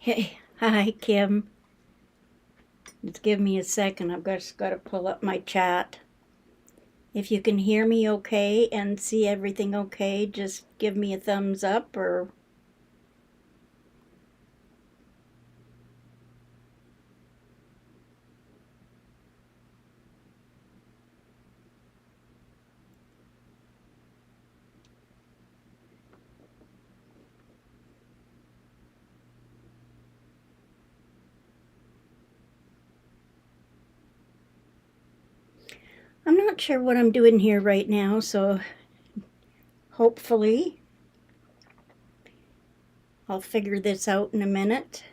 Hey, hi, Kim. Just give me a second. I've just got to pull up my chat. If you can hear me okay and see everything okay, just give me a thumbs up or. I'm not sure what I'm doing here right now, so hopefully I'll figure this out in a minute.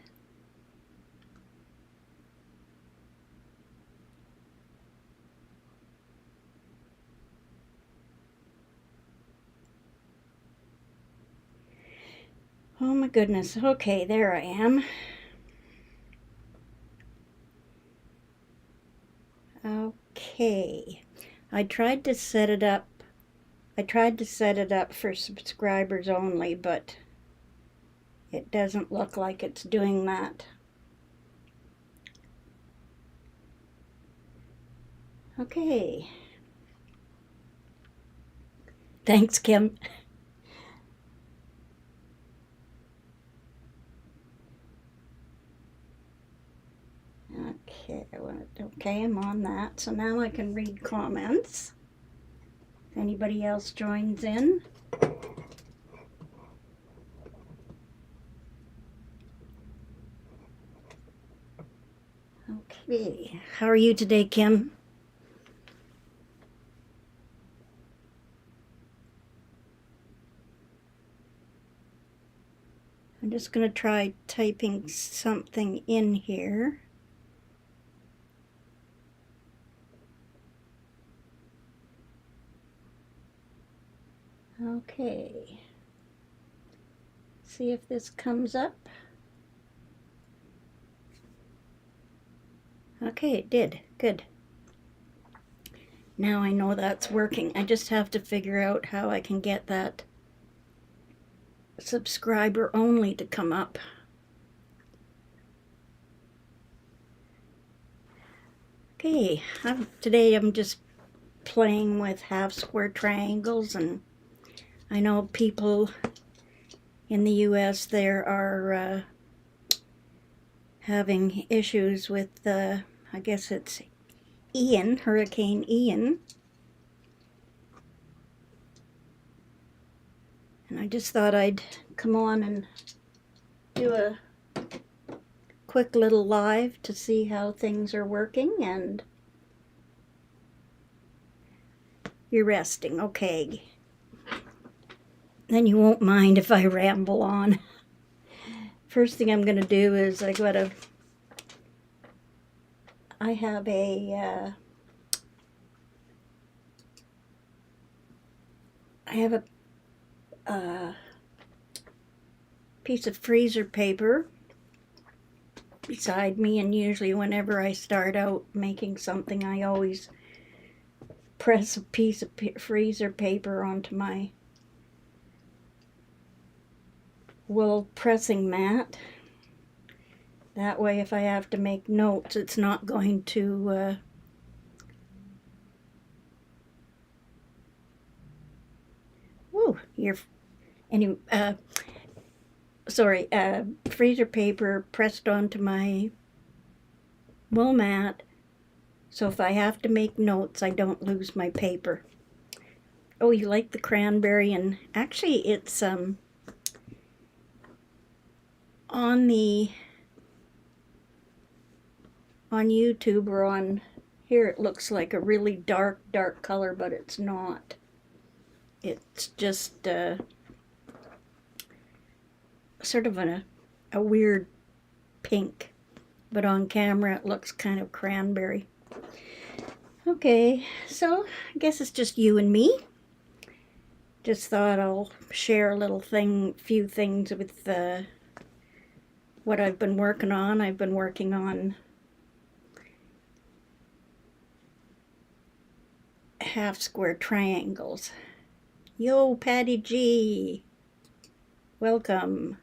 Oh my goodness. Okay, there I am. Okay. I tried to set it up. For subscribers only, but it doesn't look like it's doing that. Okay. Thanks, Kim. Okay, I'm on that. So now I can read comments. If anybody else joins in. Okay, how are you today, Kim? I'm just going to try typing something in here. Okay. See if this comes up. Okay, it did. Good. Now I know that's working. I just have to figure out how I can get that subscriber only to come up. Okay, today I'm just playing with half square triangles, and I know people in the US there are having issues with I guess it's Hurricane Ian. And I just thought I'd come on and do a quick little live to see how things are working. And you're resting, okay. Then you won't mind if I ramble on. First thing I'm going to do is I have a piece of freezer paper beside me, and usually whenever I start out making something, I always press a piece of freezer paper onto my wool pressing mat. That way, if I have to make notes, it's not going to freezer paper pressed onto my wool mat, so if I have to make notes, I don't lose my paper. Oh, you like the cranberry? And actually, it's on YouTube or on here, it looks like a really dark color, but it's not. It's just sort of a weird pink, but on camera it looks kind of cranberry. Okay, so I guess it's just you and me. Just thought I'll share a few things with what I've been working on. I've been working on half square triangles. Yo, Patty G, welcome.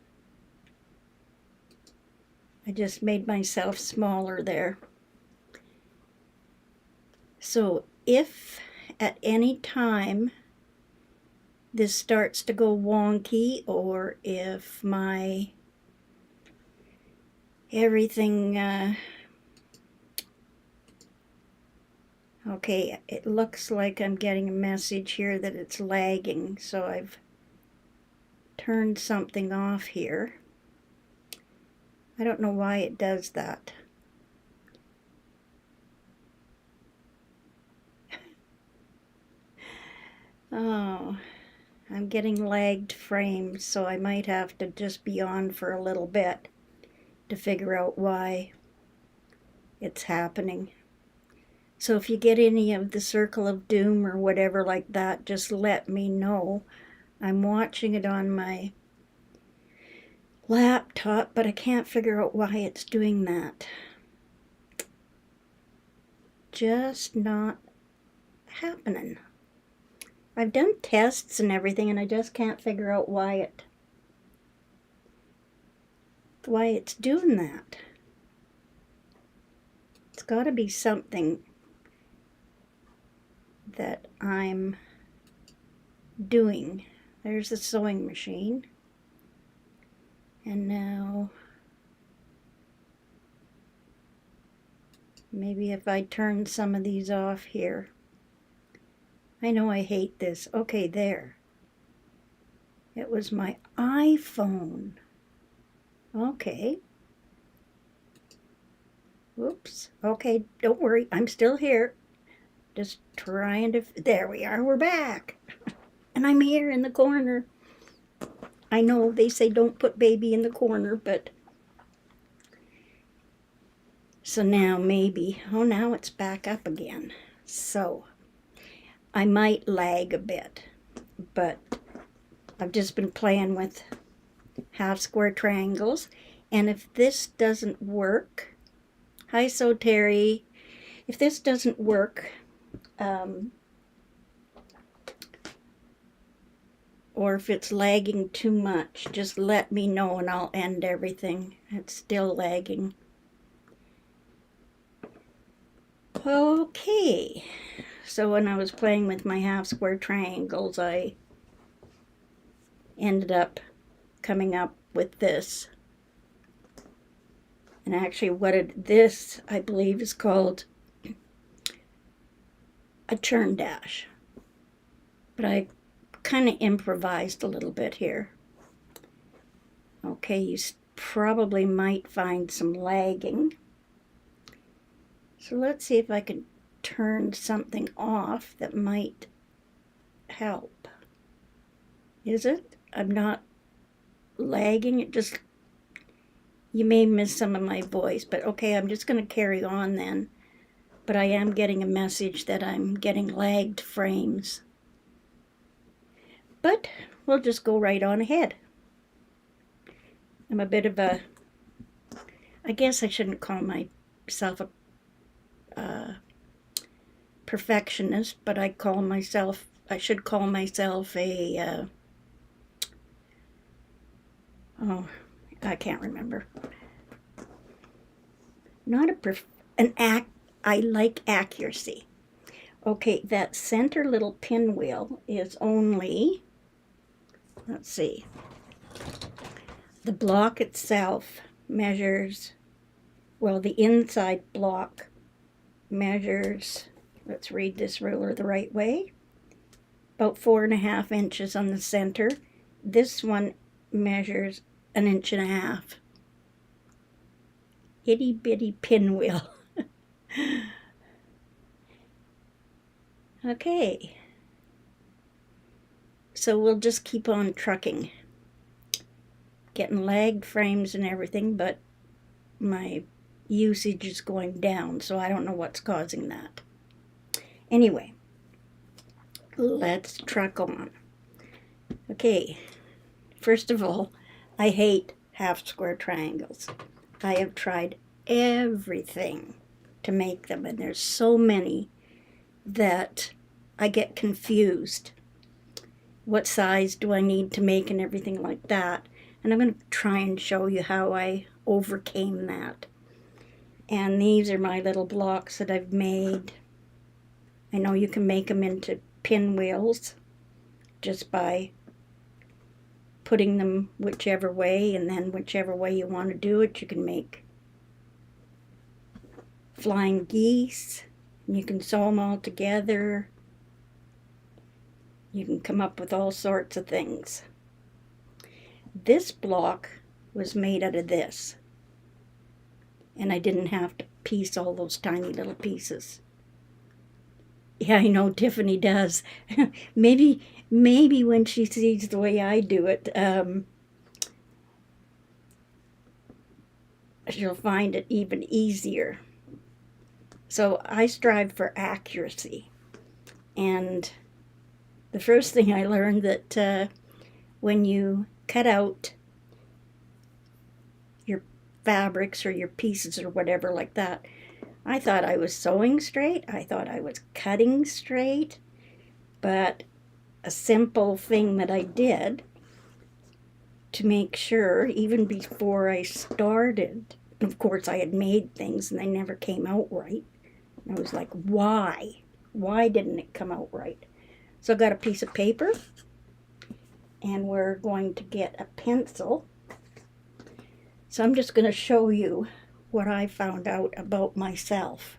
I just made myself smaller there. So if at any time this starts to go wonky, or if my everything, okay, it looks like I'm getting a message here that it's lagging, so I've turned something off here. I don't know why it does that. Oh, I'm getting lagged frames, so I might have to just be on for a little bit to figure out why it's happening. So if you get any of the Circle of Doom or whatever like that, just let me know. I'm watching it on my laptop, but I can't figure out why it's doing that. Just not happening. I've done tests and everything, and I just can't figure out why it's doing that. It's got to be something that I'm doing. There's the sewing machine. And now, maybe if I turn some of these off here. I know I hate this. Okay, there. It was my iPhone. Okay. Whoops. Okay, don't worry. I'm still here. Just trying to... There we are. We're back. And I'm here in the corner. I know they say don't put baby in the corner, but... So now maybe... Oh, now it's back up again. So... I might lag a bit, but I've just been playing with half square triangles, and if this doesn't work, hi So Terry, if this doesn't work, or if it's lagging too much, just let me know and I'll end everything. It's still lagging. Okay. So when I was playing with my half square triangles, I ended up coming up with this. And actually this, I believe, is called a churn dash. But I kind of improvised a little bit here. Okay, you probably might find some lagging. So let's see if I can turn something off that might help. Is it? I'm not lagging. It just, you may miss some of my voice, but okay, I'm just going to carry on then. But I am getting a message that I'm getting lagged frames. But we'll just go right on ahead. I'm a bit of a, I guess I shouldn't call myself a perfectionist, but I should call myself a, oh, I can't remember. Not I like accuracy. Okay, that center little pinwheel is only, let's see, the block itself measures, well, the inside block measures, let's read this ruler the right way, about 4.5 inches on the center. This one measures 1.5 inches. Itty bitty pinwheel. Okay. So we'll just keep on trucking. Getting lagged frames and everything, but my usage is going down, so I don't know what's causing that. Anyway, let's truck on. Okay, first of all, I hate half square triangles. I have tried everything to make them, and there's so many that I get confused. What size do I need to make and everything like that. And I'm going to try and show you how I overcame that. And these are my little blocks that I've made. I know you can make them into pinwheels just by putting them whichever way, and then whichever way you want to do it, you can make flying geese. And you can sew them all together. You can come up with all sorts of things. This block was made out of this, and I didn't have to piece all those tiny little pieces. Yeah, I know Tiffany does. maybe when she sees the way I do it, she'll find it even easier. So I strive for accuracy. And the first thing I learned that when you cut out your fabrics or your pieces or whatever like that, I thought I was sewing straight. I thought I was cutting straight. But a simple thing that I did to make sure, even before I started, of course I had made things and they never came out right. And I was like, why? Why didn't it come out right? So I got a piece of paper, and we're going to get a pencil. So I'm just going to show you what I found out about myself.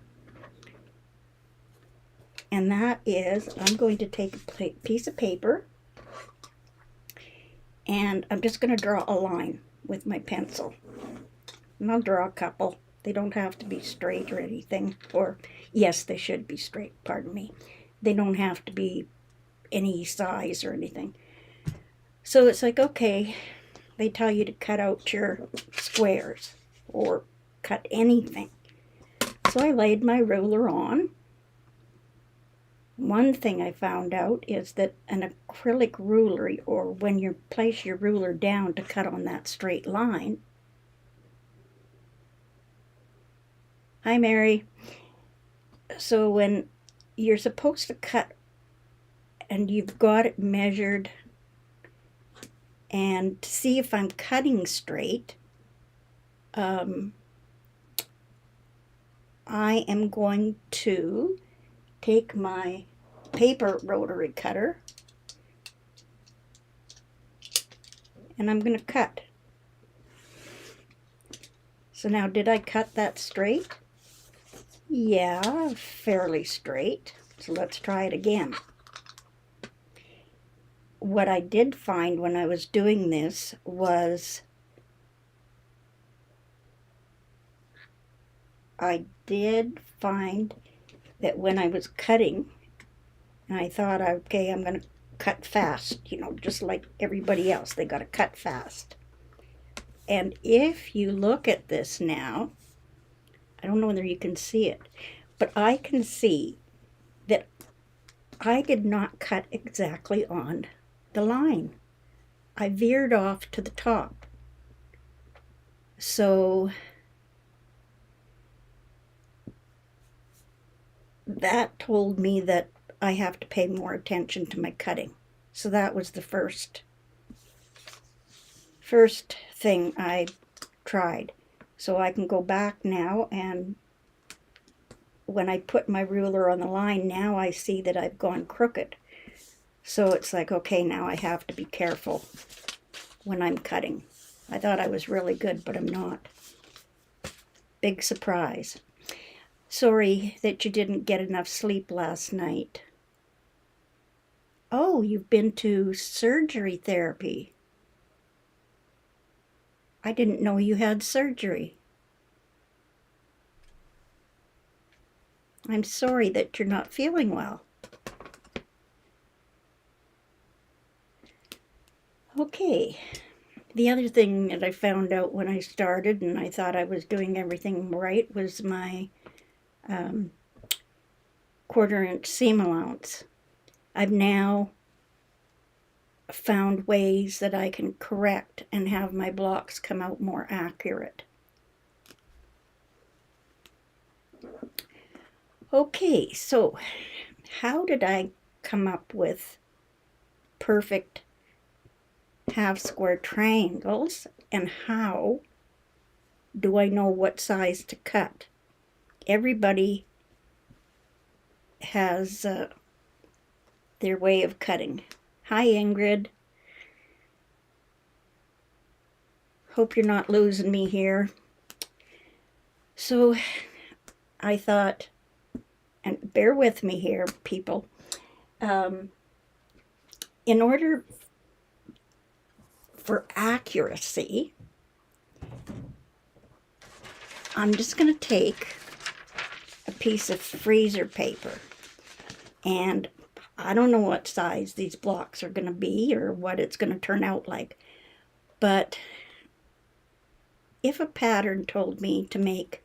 And that is, I'm going to take a piece of paper, and I'm just going to draw a line with my pencil. And I'll draw a couple. They don't have to be straight or anything. Or, yes, they should be straight, pardon me. They don't have to be any size or anything. So it's like, okay, they tell you to cut out your squares or cut anything. So I laid my ruler on. One thing I found out is that an acrylic ruler, or when you place your ruler down to cut on that straight line. Hi, Mary. So when you're supposed to cut and you've got it measured, and to see if I'm cutting straight, I am going to take my paper rotary cutter and I'm going to cut. So now, did I cut that straight? Yeah, fairly straight. So let's try it again. What I did find when I was doing this was I did find that when I was cutting, and I thought, okay, I'm going to cut fast, just like everybody else, they got to cut fast. And if you look at this now, I don't know whether you can see it, but I can see that I did not cut exactly on the line. I veered off to the top. So that told me that I have to pay more attention to my cutting. So that was the first thing I tried. So I can go back now, and when I put my ruler on the line, now I see that I've gone crooked. So it's like, okay, now I have to be careful when I'm cutting. I thought I was really good, but I'm not. Big surprise. Sorry that you didn't get enough sleep last night. Oh, you've been to surgery therapy. I didn't know you had surgery. I'm sorry that you're not feeling well. Okay, the other thing that I found out when I started, and I thought I was doing everything right, was my 1/4-inch seam allowance. I've now found ways that I can correct and have my blocks come out more accurate. Okay, so how did I come up with perfect half square triangles, and how do I know what size to cut? Everybody has their way of cutting. Hi, Ingrid. Hope you're not losing me here. So I thought, and bear with me here, people, in order for accuracy, I'm just going to take a piece of freezer paper, and I don't know what size these blocks are going to be or what it's going to turn out like, but if a pattern told me to make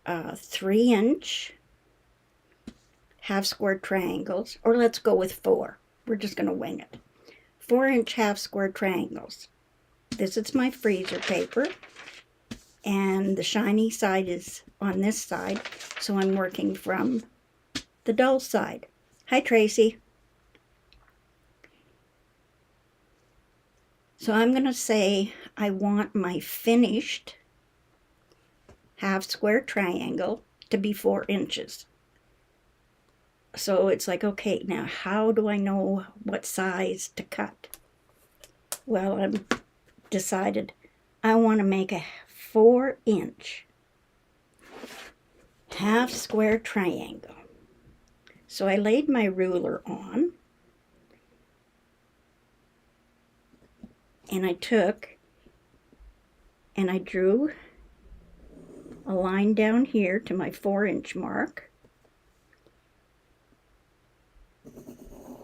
3-inch half square triangles, or let's go with 4, we're just going to wing it, 4-inch half square triangles. This is my freezer paper, and the shiny side is on this side, so I'm working from the dull side. Hi, Tracy. So I'm going to say I want my finished half square triangle to be 4 inches. So it's like, okay, now how do I know what size to cut? Well, I've decided I want to make a 4-inch half square triangle. So I laid my ruler on, and I took and I drew a line down here to my 4-inch mark,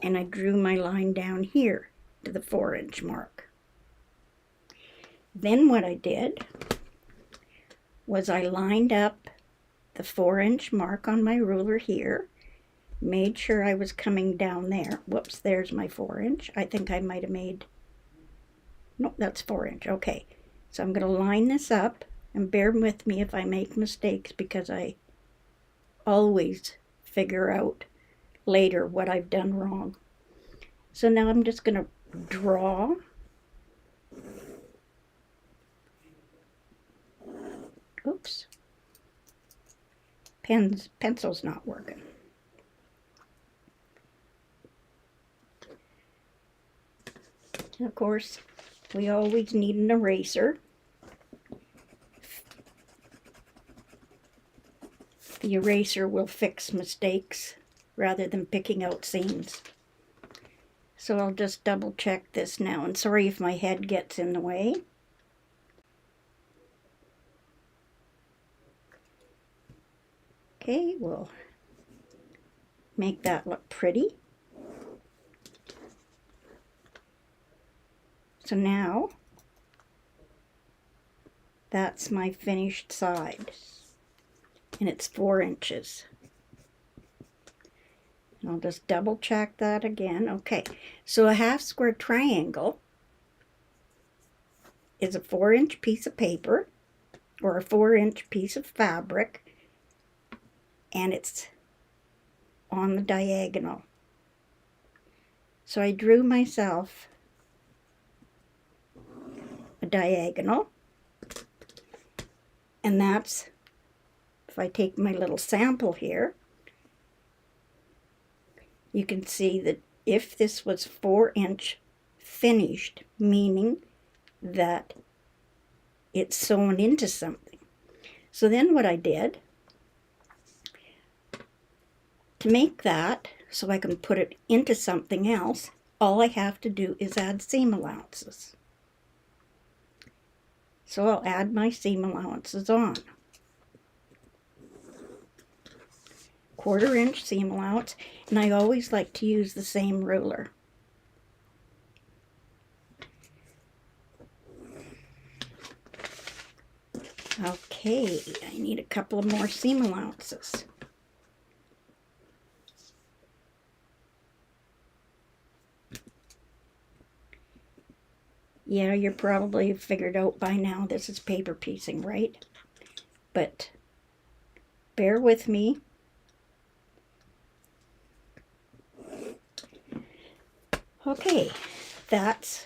and I drew my line down here to the 4-inch mark. Then what I did was I lined up the 4-inch mark on my ruler here, made sure I was coming down there. Whoops, there's my 4-inch. I think I might have made, no, that's 4-inch. Okay, so I'm going to line this up, and bear with me if I make mistakes, because I always figure out later what I've done wrong. So now I'm just going to draw oops, pencil's not working. And of course, we always need an eraser. The eraser will fix mistakes rather than picking out seams. So I'll just double check this now, and sorry if my head gets in the way. Okay, we'll make that look pretty. So now, that's my finished side, and it's 4 inches. And I'll just double check that again. Okay, so a half square triangle is a 4-inch piece of paper, or a 4-inch piece of fabric, and it's on the diagonal. So I drew myself a diagonal, and that's, if I take my little sample here, you can see that if this was 4-inch finished, meaning that it's sewn into something. So then what I did, to make that so I can put it into something else, all I have to do is add seam allowances. So I'll add my seam allowances on. 1/4-inch seam allowance, and I always like to use the same ruler. Okay, I need a couple of more seam allowances. Yeah, you're probably figured out by now this is paper piecing, right? But bear with me. Okay, that's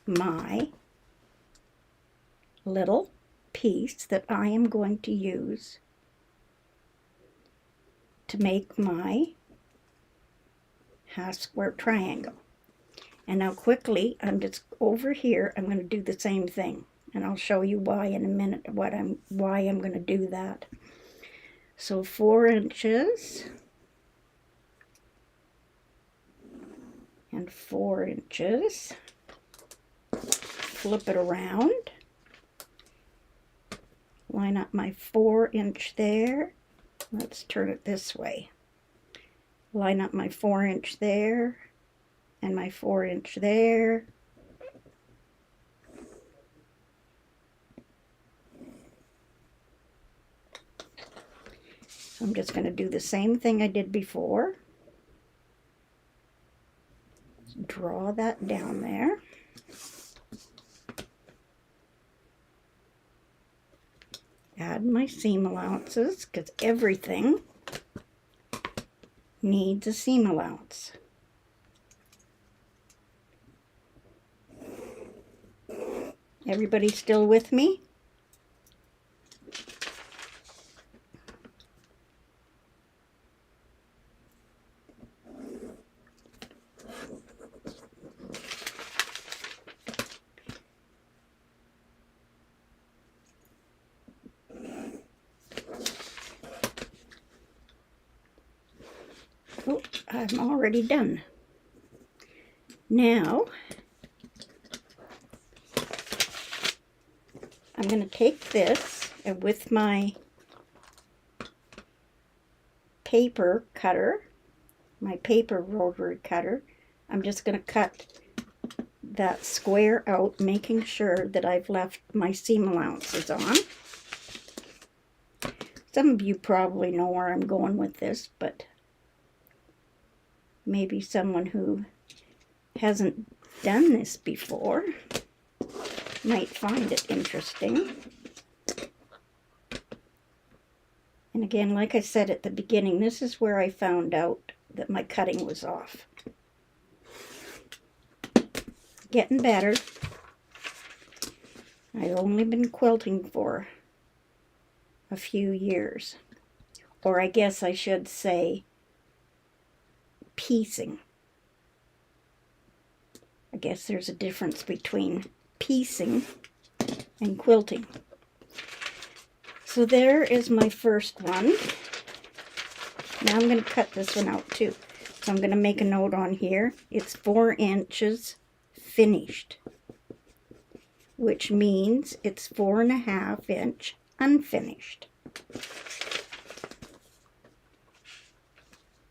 my little piece that I am going to use to make my half square triangle. And now quickly, I'm just over here, I'm going to do the same thing. And I'll show you why in a minute, why I'm going to do that. So 4 inches and 4 inches. Flip it around. Line up my 4-inch there. Let's turn it this way. Line up my 4-inch there and my 4-inch there. So I'm just going to do the same thing I did before. Draw that down there. Add my seam allowances, because everything needs a seam allowance. Everybody still with me? Oh, I'm already done. Now, I'm going to take this and with my paper cutter, my paper rotary cutter, I'm just going to cut that square out, making sure that I've left my seam allowances on. Some of you probably know where I'm going with this, but maybe someone who hasn't done this before might find it interesting. And again, like I said at the beginning, this is where I found out that my cutting was off. Getting better. I've only been quilting for a few years. Or I guess I should say piecing. I guess there's a difference between piecing and quilting. So there is my first one. Now I'm going to cut this one out too. So I'm going to make a note on here. It's 4 inches finished, which means it's 4.5 inch unfinished.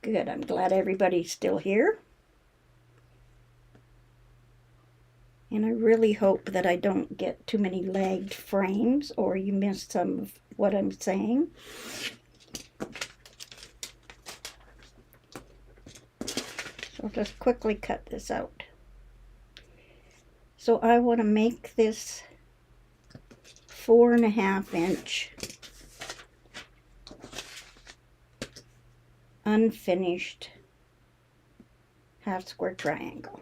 Good, I'm glad everybody's still here. And I really hope that I don't get too many lagged frames or you miss some of what I'm saying. So I'll just quickly cut this out. So I want to make this 4.5 inch unfinished half square triangle.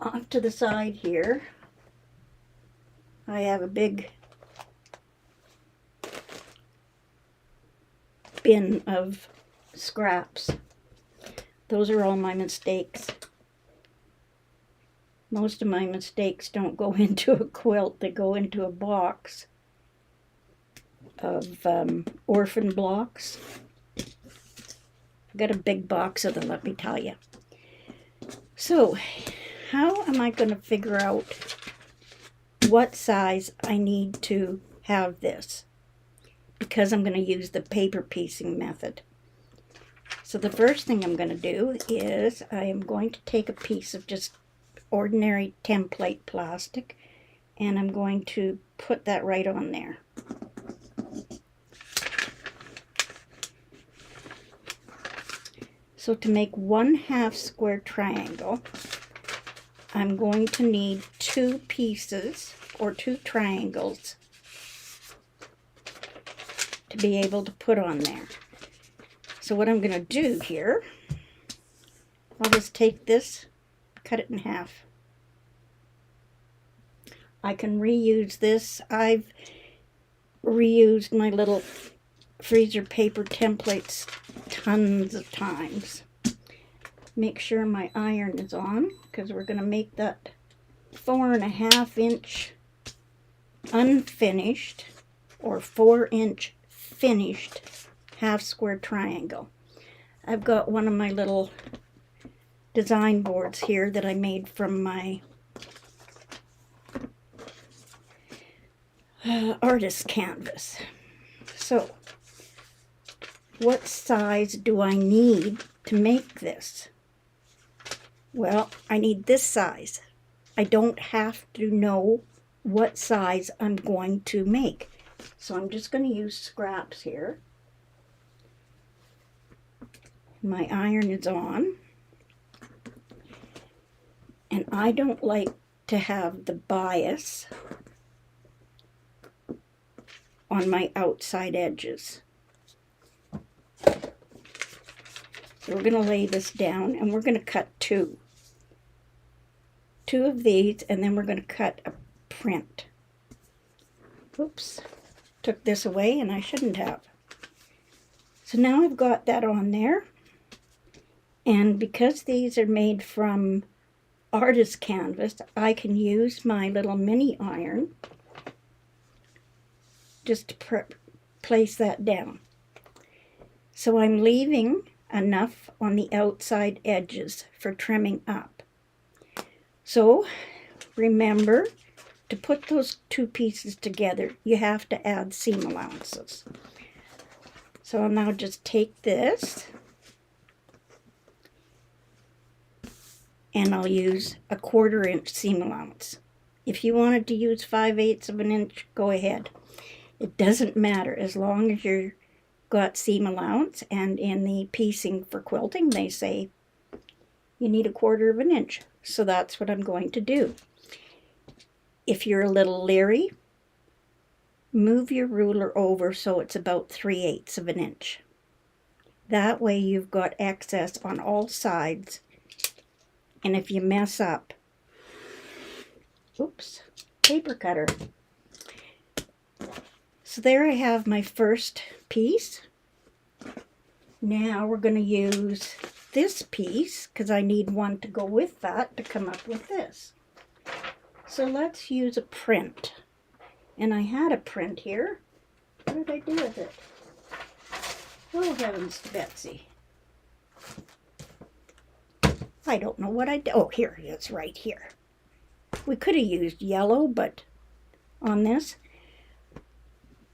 Off to the side here, I have a big bin of scraps. Those are all my mistakes. Most of my mistakes don't go into a quilt, they go into a box of orphan blocks. I've got a big box of them, let me tell you. So, how am I going to figure out what size I need to have this? Because I'm going to use the paper piecing method. So the first thing I'm going to do is I am going to take a piece of just ordinary template plastic and I'm going to put that right on there. So to make 1/2 square triangle, I'm going to need 2 pieces or 2 triangles to be able to put on there. So what I'm going to do here, I'll just take this, cut it in half. I can reuse this. I've reused my little freezer paper templates tons of times. Make sure my iron is on, because we're going to make that 4.5 inch unfinished or 4 inch finished half square triangle. I've got one of my little design boards here that I made from my artist canvas. So, what size do I need to make this? Well, I need this size. I don't have to know what size I'm going to make. So I'm just going to use scraps here. My iron is on. And I don't like to have the bias on my outside edges. So we're going to lay this down, and we're going to cut two of these, and then we're going to cut a print. Oops, took this away and I shouldn't have. So now I've got that on there, and because these are made from artist canvas, I can use my little mini iron just to place that down. So I'm leaving enough on the outside edges for trimming up. So remember, to put those two pieces together, you have to add seam allowances. So I'll now just take this and I'll use a 1/4 inch seam allowance. If you wanted to use 5/8 of an inch, go ahead. It doesn't matter as long as you've got seam allowance, and in the piecing for quilting they say you need a 1/4 of an inch. So that's what I'm going to do. If you're a little leery, move your ruler over so it's about 3/8 of an inch. That way you've got excess on all sides, and if you mess up, oops, paper cutter. So there I have my first piece. Now we're going to use this piece, because I need one to go with that to come up with this. So let's use a print. And I had a print here. What did I do with it? Oh, heavens to Betsy. I don't know what I did. Oh, here it is, right here. We could have used yellow, but on this.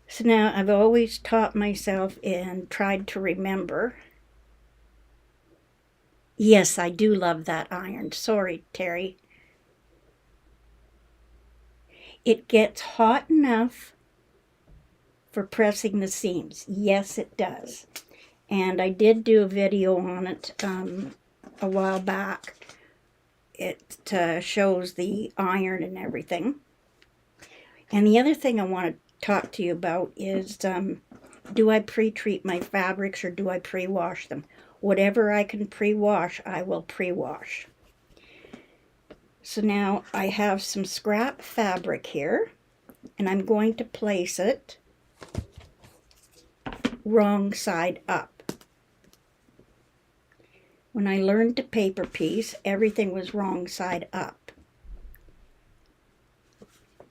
So now I've always taught myself and tried to remember. Yes, I do love that iron. Sorry, Terry. It gets hot enough for pressing the seams. Yes, it does. And I did do a video on it a while back. It shows the iron and everything. And the other thing I want to talk to you about is, do I pre-treat my fabrics or do I pre-wash them? Whatever I can pre-wash, I will pre-wash. So now I have some scrap fabric here, and I'm going to place it wrong side up. When I learned to paper piece, everything was wrong side up.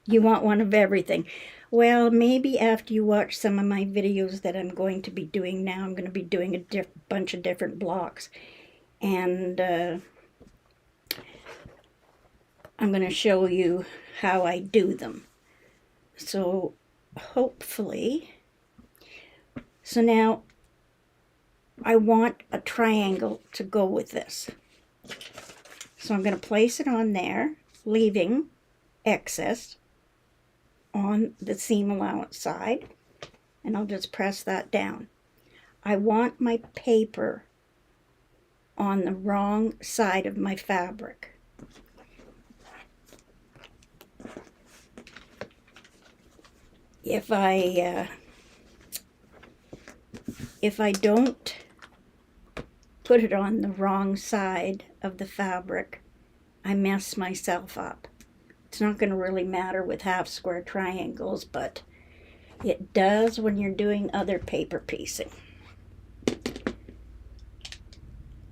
You want one of everything. Well, maybe after you watch some of my videos that I'm going to be doing now, I'm going to be doing a bunch of different blocks. And I'm going to show you how I do them. So hopefully, so now I want a triangle to go with this. So I'm going to place it on there, leaving excess on the seam allowance side, and I'll just press that down. I want my paper on the wrong side of my fabric. If I don't put it on the wrong side of the fabric, I mess myself up. It's not going to really matter with half square triangles, but it does when you're doing other paper piecing.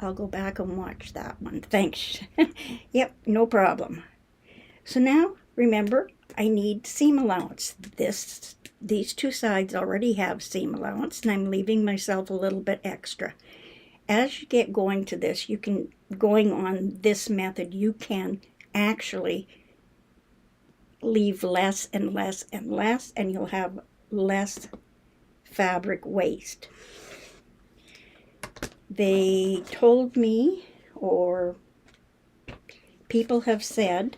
I'll go back and watch that one. Thanks. Yep, no problem. So now, remember, I need seam allowance. These two sides already have seam allowance, and I'm leaving myself a little bit extra. As you get going to this, going on this method, you can actually leave less and less and less, and you'll have less fabric waste. They told me, or people have said,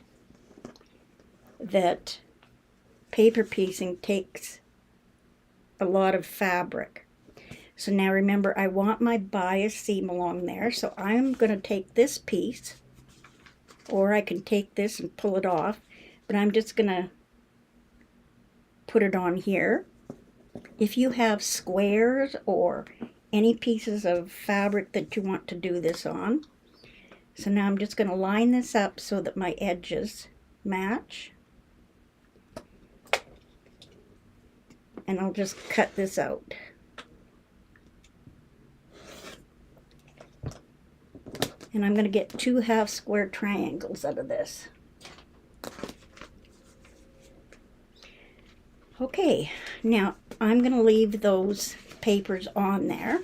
that paper piecing takes a lot of fabric. So now remember, I want my bias seam along there, so I'm going to take this piece, or I can take this and pull it off, but I'm just going to put it on here. If you have squares or any pieces of fabric that you want to do this on. So now I'm just going to line this up so that my edges match. And I'll just cut this out. And I'm going to get 2 half square triangles out of this. Okay, now I'm going to leave those papers on there.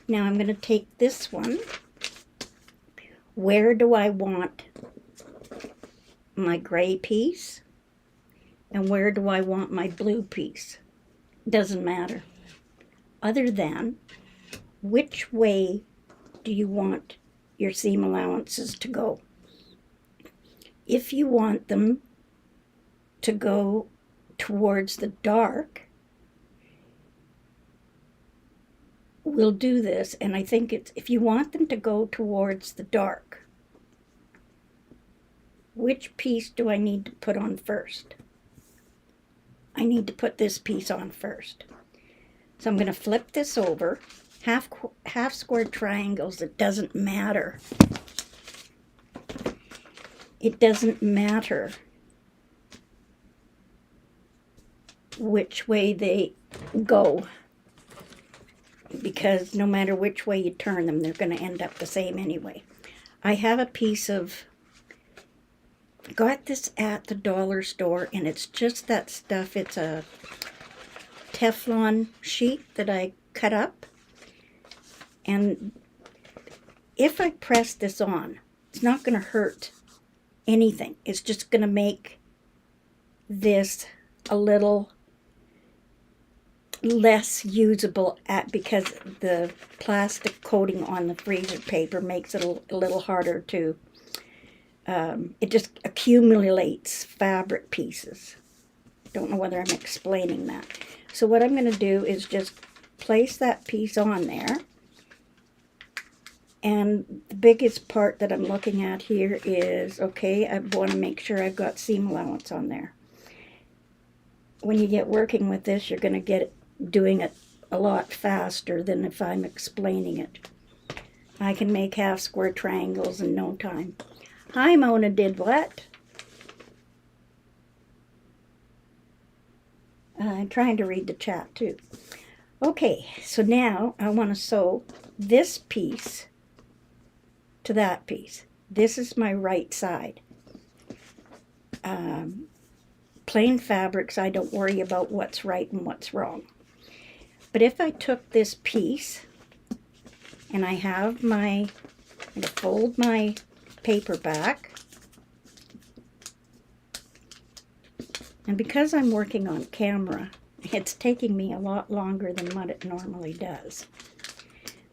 Now I'm going to take this one. Where do I want my gray piece? And where do I want my blue piece? Doesn't matter. Other than, which way do you want your seam allowances to go? If you want them to go towards the dark, we'll do this, and I think it's, if you want them to go towards the dark, which piece do I need to put on first? I need to put this piece on first. So I'm going to flip this over. Half square triangles, it doesn't matter. It doesn't matter which way they go, because no matter which way you turn them, they're going to end up the same anyway. I have a piece of, got this at the dollar store, and it's just that stuff. It's a Teflon sheet that I cut up, and if I press this on, it's not going to hurt anything. It's just going to make this a little less usable because the plastic coating on the freezer paper makes it a little harder to, it just accumulates fabric pieces. Don't know whether I'm explaining that. So what I'm going to do is just place that piece on there. And the biggest part that I'm looking at here is, okay, I want to make sure I've got seam allowance on there. When you get working with this, you're going to get doing it a lot faster than if I'm explaining it. I can make half square triangles in no time. Hi, Mona did what? I'm trying to read the chat too. Okay, so now I want to sew this piece to that piece. This is my right side. Plain fabrics, I don't worry about what's right and what's wrong. But if I took this piece and I have my, I'm going to fold my paper back, and because I'm working on camera, it's taking me a lot longer than what it normally does.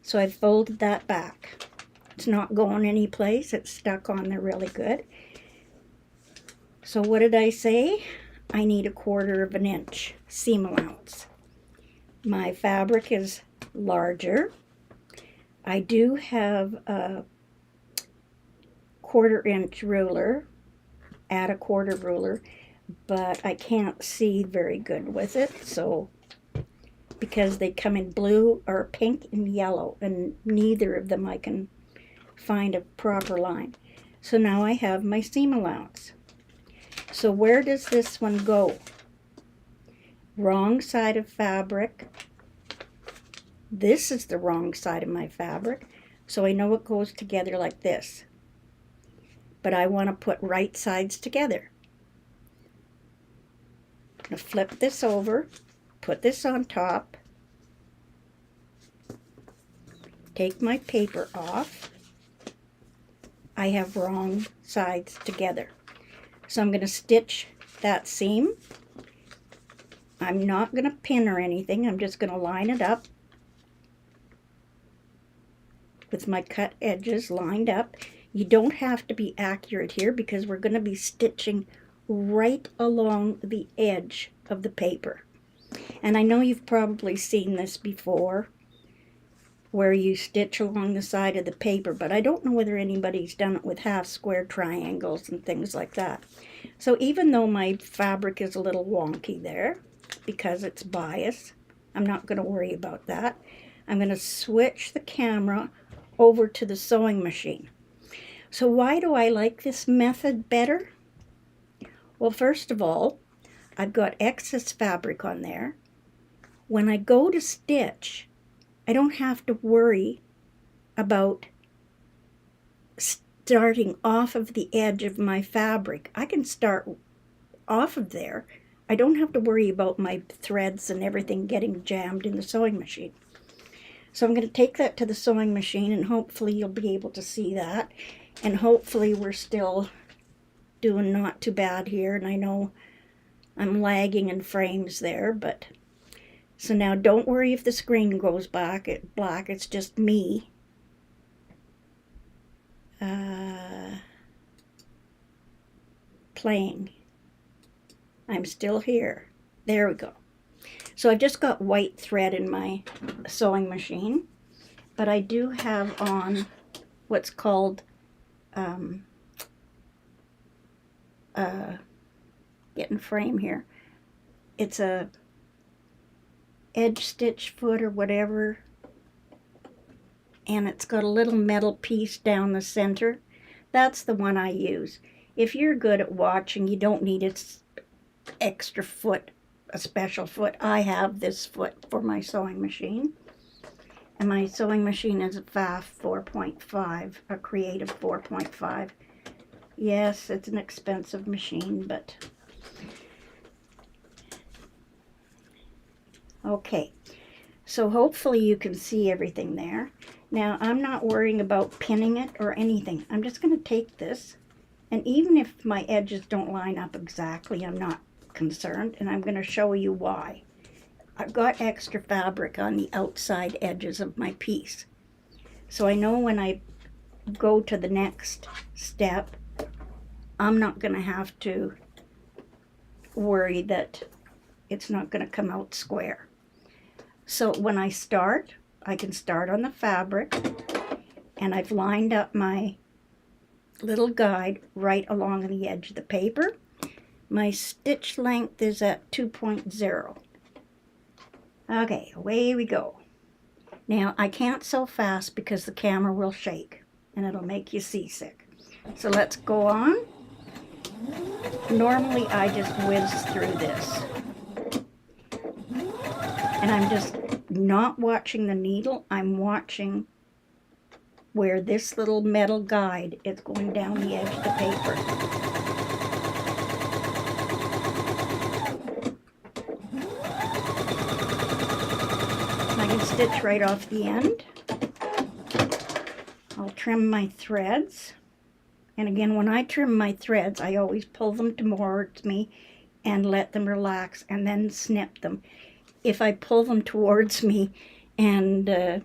So I've folded that back. It's not going any place. It's stuck on there really good. So what did I say? I need 1/4 inch seam allowance. My fabric is larger. I do have a 1/4 inch ruler, add a 1/4 ruler, but I can't see very good with it, so because they come in blue or pink and yellow, and neither of them I can find a proper line. So now I have my seam allowance. So where does this one go? Wrong side of fabric. This is the wrong side of my fabric. So I know it goes together like this. But I want to put right sides together. I'm going to flip this over, put this on top, take my paper off. I have wrong sides together. So I'm going to stitch that seam. I'm not going to pin or anything. I'm just going to line it up with my cut edges lined up. You don't have to be accurate here because we're going to be stitching right along the edge of the paper. And I know you've probably seen this before, where you stitch along the side of the paper, but I don't know whether anybody's done it with half square triangles and things like that. So even though my fabric is a little wonky there, because it's bias, I'm not going to worry about that. I'm going to switch the camera over to the sewing machine. So why do I like this method better? Well, first of all, I've got excess fabric on there. When I go to stitch, I don't have to worry about starting off of the edge of my fabric. I can start off of there. I don't have to worry about my threads and everything getting jammed in the sewing machine. So I'm going to take that to the sewing machine, and hopefully you'll be able to see that. And hopefully we're still doing not too bad here. And I know I'm lagging in frames there, but so now don't worry if the screen goes black. It's just me playing. I'm still here. There we go. So I've just got white thread in my sewing machine, but I do have on what's called getting frame here. It's a edge stitch foot or whatever, and it's got a little metal piece down the center. That's the one I use. If you're good at watching, you don't need its extra foot, a special foot. I have this foot for my sewing machine, and my sewing machine is a FAF 4.5, a Creative 4.5. Yes, it's an expensive machine, but okay. So hopefully you can see everything there. Now I'm not worrying about pinning it or anything. I'm just going to take this, and even if my edges don't line up exactly, I'm not concerned, and I'm going to show you why. I've got extra fabric on the outside edges of my piece. So I know when I go to the next step, I'm not going to have to worry that it's not going to come out square. So when I start, I can start on the fabric, and I've lined up my little guide right along the edge of the paper. My stitch length is at 2.0. Okay, away we go. Now I can't sew fast because the camera will shake and it'll make you seasick. So let's go on. Normally I just whiz through this, and I'm just not watching the needle. I'm watching where this little metal guide is going down the edge of the paper. I can stitch right off the end. I'll trim my threads. And again, when I trim my threads, I always pull them towards me and let them relax and then snip them. If I pull them towards me and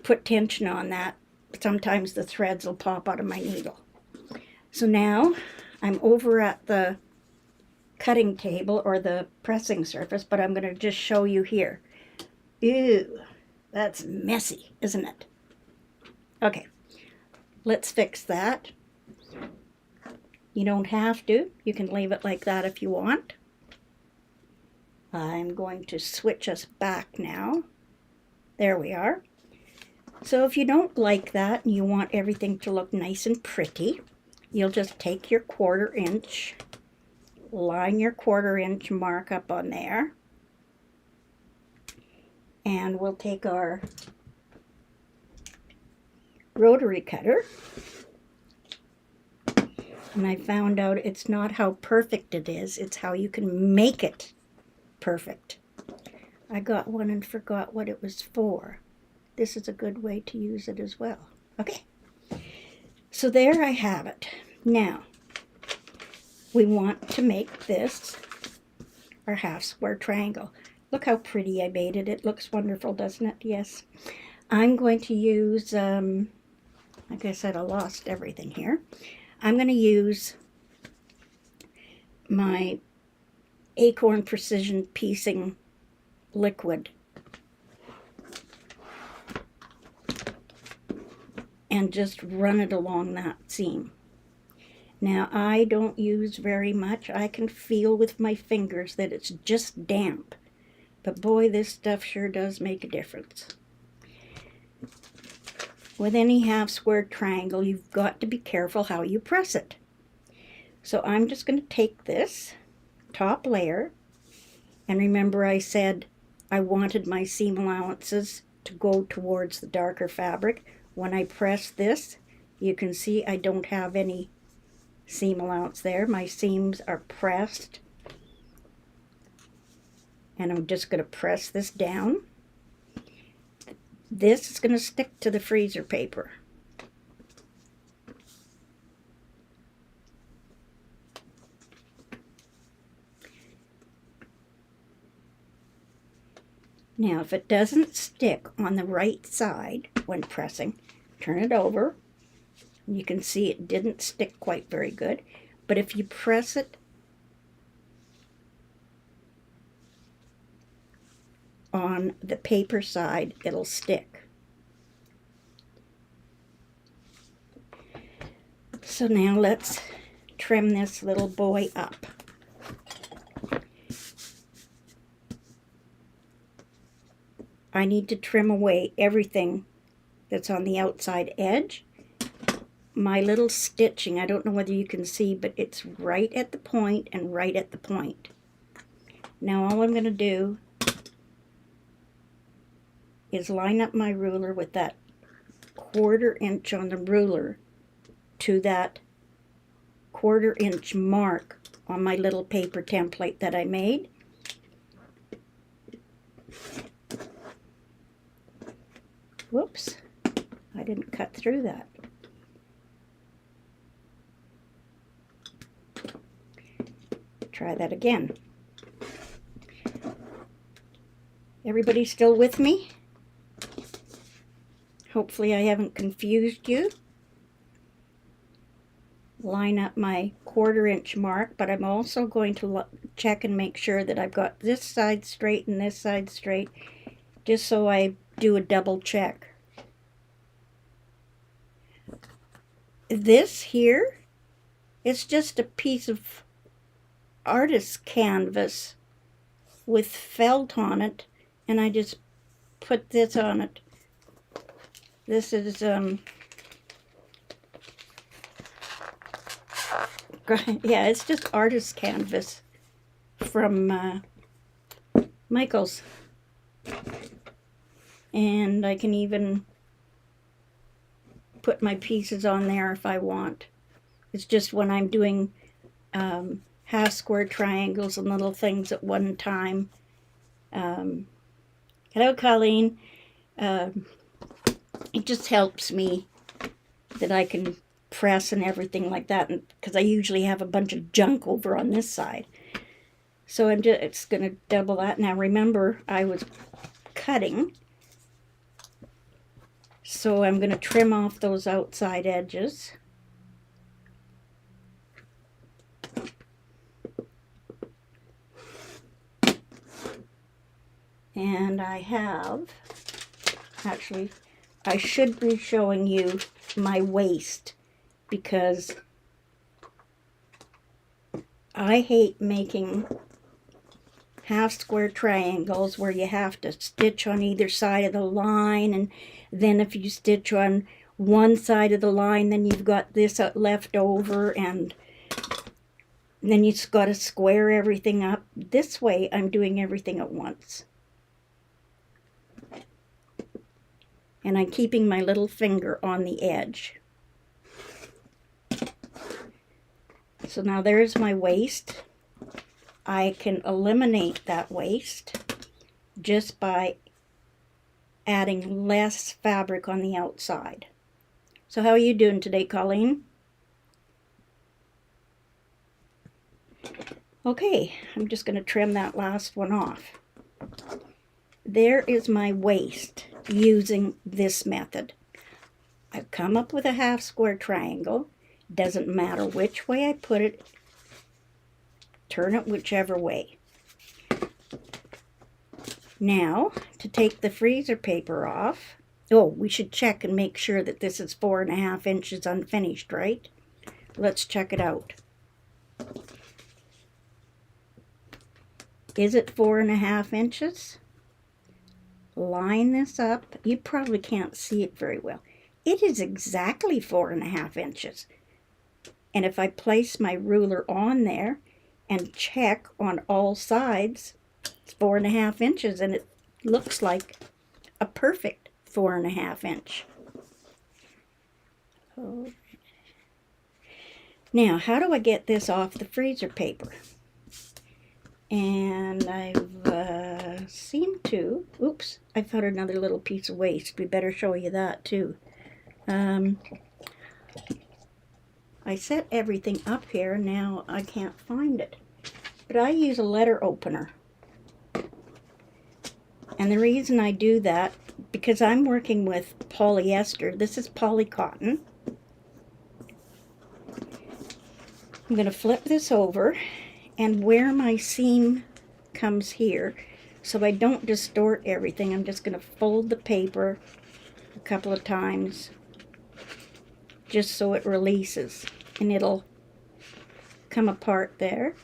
put tension on that, sometimes the threads will pop out of my needle. So now I'm over at the cutting table or the pressing surface, but I'm going to just show you here. Ew, that's messy, isn't it? Okay. Let's fix that. You don't have to. You can leave it like that if you want. I'm going to switch us back now. There we are. So if you don't like that and you want everything to look nice and pretty, you'll just take your 1/4 inch, line your 1/4 inch mark up on there, and we'll take our rotary cutter. And I found out it's not how perfect it is, it's how you can make it perfect. I got one and forgot what it was for. This is a good way to use it as well. Okay, so there I have it. Now, we want to make this our half square triangle. Look how pretty I made it. It looks wonderful, doesn't it? Yes. I'm going to use, like I said, I lost everything here. I'm going to use my Acorn Precision Piecing liquid and just run it along that seam. Now, I don't use very much. I can feel with my fingers that it's just damp. But boy, this stuff sure does make a difference. With any half square triangle, you've got to be careful how you press it. So I'm just going to take this top layer, and remember I said I wanted my seam allowances to go towards the darker fabric. When I press this, you can see I don't have any seam allowance there. My seams are pressed, and I'm just going to press this down. This is going to stick to the freezer paper. Now, if it doesn't stick on the right side when pressing, turn it over. You can see it didn't stick quite very good. But if you press it on the paper side, it'll stick. So now let's trim this little boy up. I need to trim away everything that's on the outside edge. My little stitching, I don't know whether you can see, but it's right at the point and right at the point. Now all I'm going to do is line up my ruler with that 1/4 inch on the ruler to that 1/4 inch mark on my little paper template that I made. Whoops, I didn't cut through that. Try that again. Everybody still with me? Hopefully I haven't confused you. Line up my 1/4 inch mark, but I'm also going to check and make sure that I've got this side straight and this side straight, just so I do a double check. This here is just a piece of artist's canvas with felt on it, and I just put this on it. This is yeah, it's just artist's canvas from Michael's. And I can even put my pieces on there if I want. It's just when I'm doing half square triangles and little things at one time. Hello, Colleen. It just helps me that I can press and everything like that, because I usually have a bunch of junk over on this side. So it's going to double that. Now remember, I was cutting, so I'm going to trim off those outside edges. And I have, actually, I should be showing you my waist, because I hate making half square triangles where you have to stitch on either side of the line, and then if you stitch on one side of the line, then you've got this left over, and then you've got to square everything up. This way, I'm doing everything at once. And I'm keeping my little finger on the edge. So now there's my waist. I can eliminate that waist just by adding less fabric on the outside. So how are you doing today, Colleen? Okay, I'm just going to trim that last one off. There is my waist using this method. I've come up with a half square triangle. Doesn't matter which way I put it. Turn it whichever way. Now, to take the freezer paper off, oh, we should check and make sure that this is 4.5 inches unfinished, right? Let's check it out. Is it 4.5 inches? Line this up. You probably can't see it very well. It is exactly 4.5 inches. And if I place my ruler on there and check on all sides, it's 4.5 inches, and it looks like a perfect 4.5 inch. Now, how do I get this off the freezer paper? And I've seemed to, oops, I found another little piece of waste. We better show you that too. I set everything up here, now I can't find it. But I use a letter opener. And the reason I do that, because I'm working with polyester, this is polycotton. I'm going to flip this over, and where my seam comes here, so I don't distort everything, I'm just going to fold the paper a couple of times just so it releases, and it'll come apart there.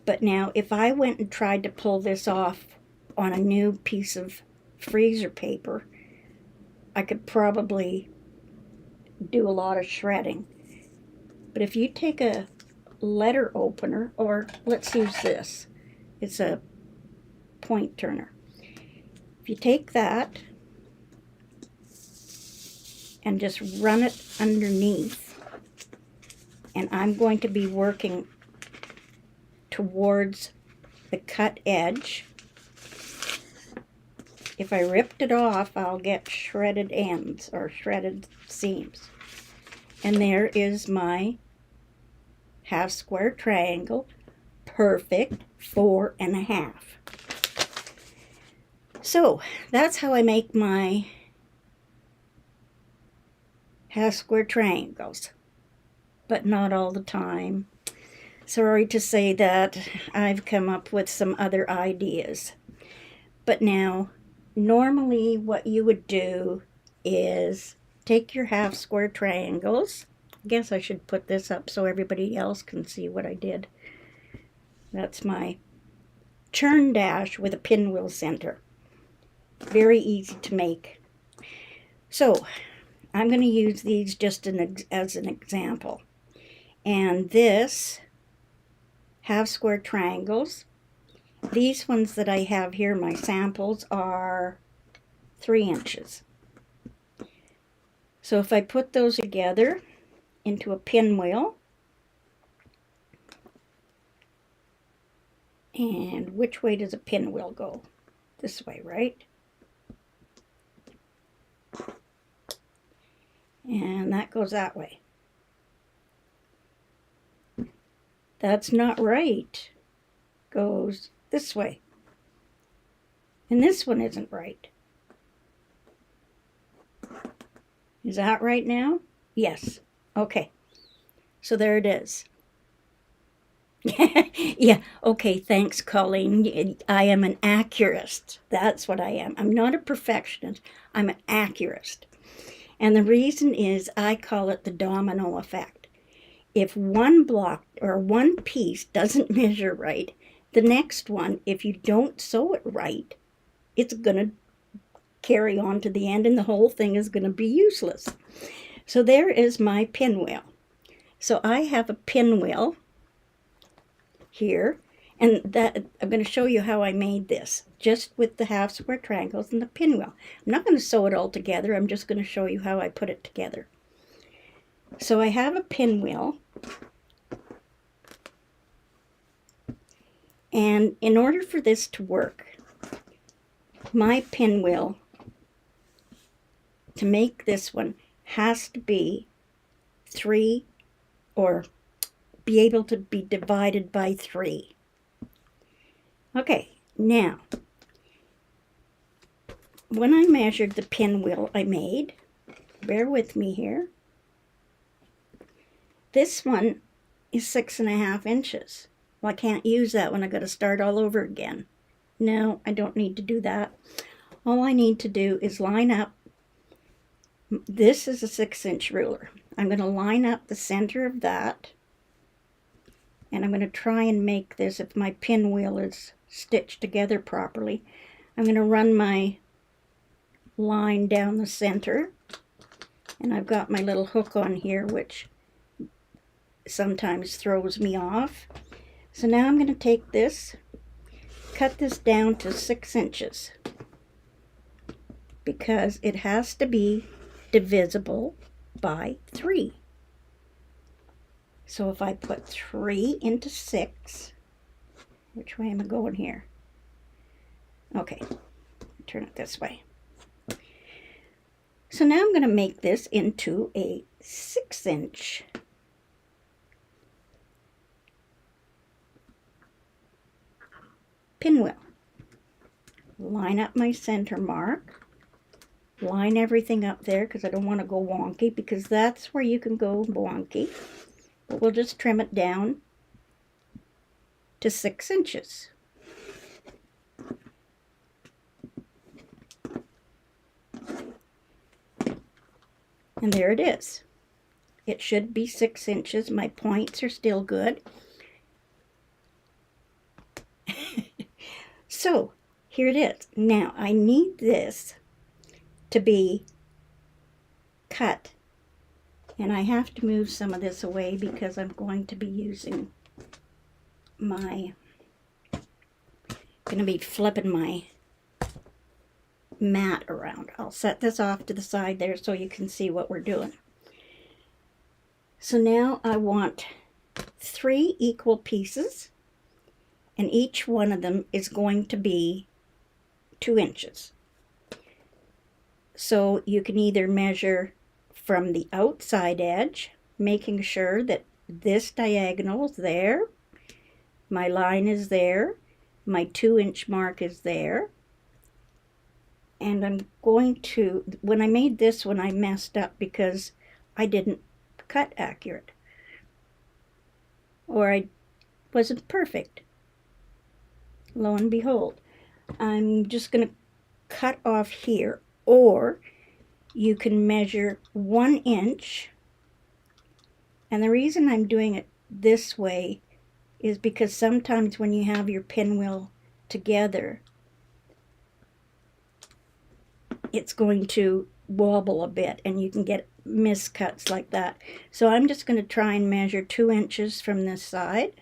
But now if I went and tried to pull this off on a new piece of freezer paper, I could probably do a lot of shredding. But if you take a letter opener, or let's use this, it's a point turner. If you take that and just run it underneath, and I'm going to be working towards the cut edge. If I ripped it off, I'll get shredded ends or shredded seams. And there is my half square triangle, perfect 4.5. So that's how I make my half square triangles, but not all the time. Sorry to say that I've come up with some other ideas. But now, normally what you would do is take your half square triangles. I guess I should put this up so everybody else can see what I did. That's my churn dash with a pinwheel center. Very easy to make. So I'm going to use these just as an example. And this half square triangles, these ones that I have here, my samples, are 3 inches. So if I put those together into a pinwheel, and which way does a pinwheel go? This way, right? And that goes that way. That's not right. Goes this way. And this one isn't right. Is that right now? Yes. Okay. So there it is. Yeah. Okay. Thanks, Colleen. I am an accurist. That's what I am. I'm not a perfectionist. I'm an accurist. And the reason is I call it the domino effect. If one block or one piece doesn't measure right, the next one, if you don't sew it right, it's going to carry on to the end, and the whole thing is going to be useless. So there is my pinwheel. So I have a pinwheel here, and that I'm going to show you how I made this, just with the half square triangles and the pinwheel. I'm not going to sew it all together. I'm just going to show you how I put it together. So I have a pinwheel, and in order for this to work, my pinwheel, to make this one, has to be 3, or be able to be divided by 3. Okay, now, when I measured the pinwheel I made, bear with me here, this one is 6.5 inches. Well, I can't use that when I got to start all over again. No, I don't need to do that. All I need to do is line up. This is a 6-inch ruler. I'm going to line up the center of that, and I'm going to try and make this, if my pinwheel is stitched together properly, I'm going to run my line down the center, and I've got my little hook on here, which sometimes throws me off. So now I'm going to take this, cut this down to 6 inches, because it has to be divisible by 3. So if I put 3 into 6, which way am I going here? Okay, turn it this way. So now I'm going to make this into a 6-inch pinwheel. Line up my center mark. Line everything up there, because I don't want to go wonky, because that's where you can go wonky. But we'll just trim it down to 6 inches. And there it is. It should be 6 inches. My points are still good. So here it is. Now I need this to be cut, and I have to move some of this away because I'm going to be using my, going to be flipping my mat around. I'll set this off to the side there so you can see what we're doing. So now I want 3 equal pieces, and each one of them is going to be 2 inches. So you can either measure from the outside edge, making sure that this diagonal is there, my line is there, my 2-inch mark is there, and I'm going to, when I made this one, I messed up because I didn't cut accurate, or I wasn't perfect. Lo and behold, I'm just going to cut off here, or you can measure 1 inch, and the reason I'm doing it this way is because sometimes when you have your pinwheel together, it's going to wobble a bit and you can get miscuts like that. So I'm just going to try and measure 2 inches from this side,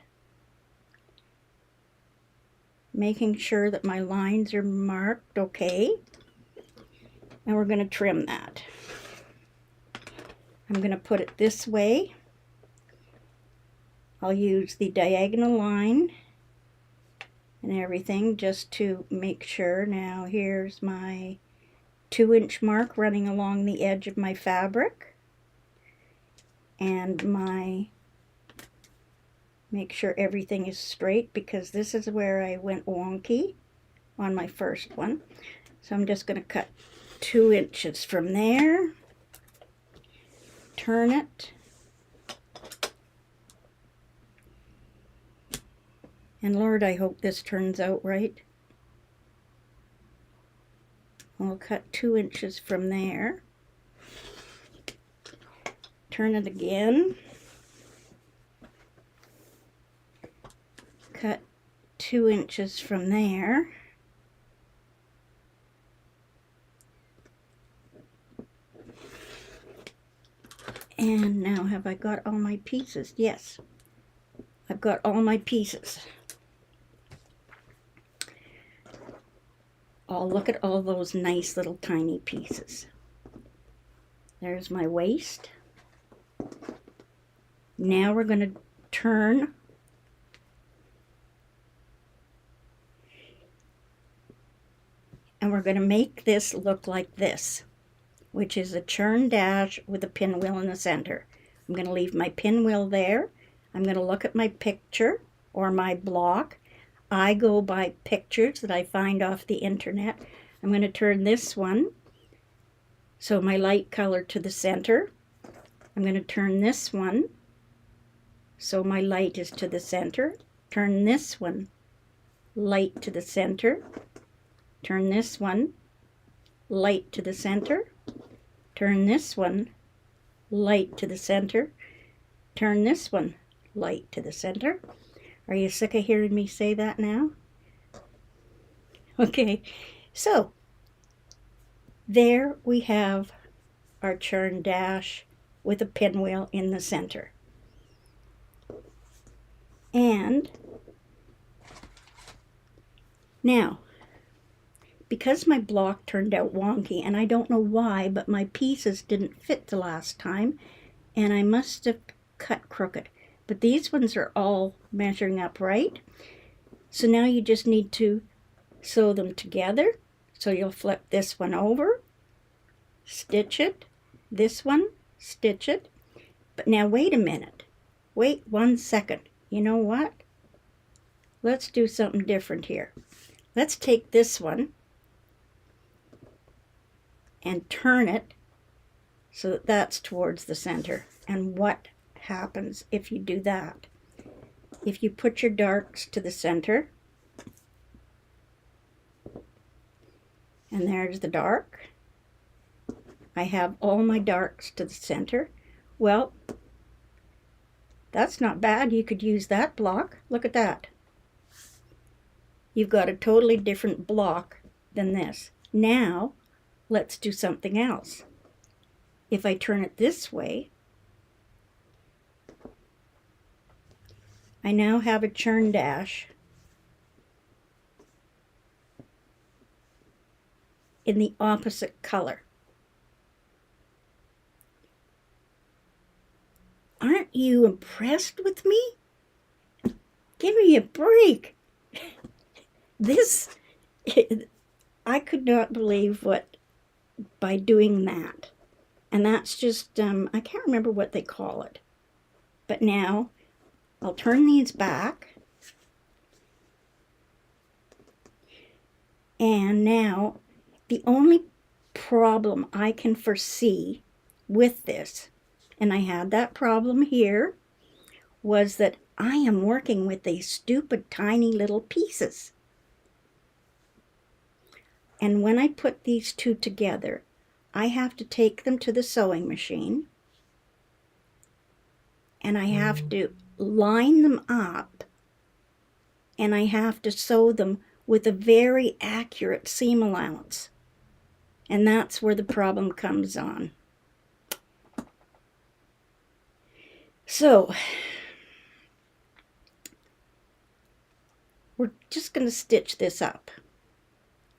making sure that my lines are marked okay, and we're going to trim that. I'm going to put it this way. I'll use the diagonal line and everything just to make sure. Now here's my 2-inch mark running along the edge of my fabric, and my, make sure everything is straight, because this is where I went wonky on my first one. So I'm just going to cut 2 inches from there, turn it, and Lord, I hope this turns out right. I'll cut 2 inches from there, turn it again, cut 2 inches from there, And now, have I got all my pieces? Yes, I've got all my pieces. Oh, look at all those nice little tiny pieces. There's my waist. Now we're going to turn and we're going to make this look like this, which is a churn dash with a pinwheel in the center. I'm going to leave my pinwheel there. I'm going to look at my picture or my block. I go by pictures that I find off the internet. I'm going to turn this one, so my light color, to the center. I'm going to turn this one, so my light is to the center. Turn this one, light to the center. Turn this one, light to the center. Turn this one, light to the center. Turn this one, light to the center. Are you sick of hearing me say that now? Okay, so there we have our churn dash with a pinwheel in the center. And now, because my block turned out wonky, and I don't know why, but my pieces didn't fit the last time, and I must have cut crooked. But these ones are all measuring up right. So now you just need to sew them together. So you'll flip this one over, stitch it, this one, stitch it. But now wait a minute. Wait 1 second. You know what? Let's do something different here. Let's take this one and turn it so that that's towards the center. And what happens if you do that? If you put your darks to the center, and there's the dark. I have all my darks to the center. Well, that's not bad. You could use that block. Look at that. You've got a totally different block than this. Now, let's do something else. If I turn it this way, I now have a churn dash in the opposite color. Aren't you impressed with me? Give me a break. This, I could not believe what, by doing that. And that's just, I can't remember what they call it. But now, I'll turn these back. And now, the only problem I can foresee with this, and I had that problem here, was that I am working with these stupid tiny little pieces. And when I put these two together, I have to take them to the sewing machine, and I have to line them up, and I have to sew them with a very accurate seam allowance. And that's where the problem comes on. So, we're just going to stitch this up.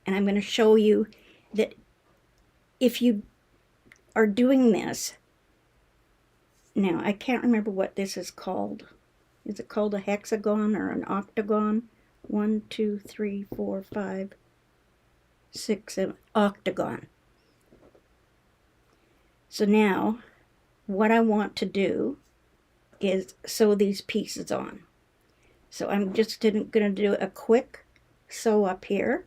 And I'm going to show you that if you are doing this, now I can't remember what this is called. Is it called a hexagon or an octagon? 1, 2, 3, 4, 5, 6, 7, octagon. So now, what I want to do is sew these pieces on. So I'm just going to do a quick sew up here.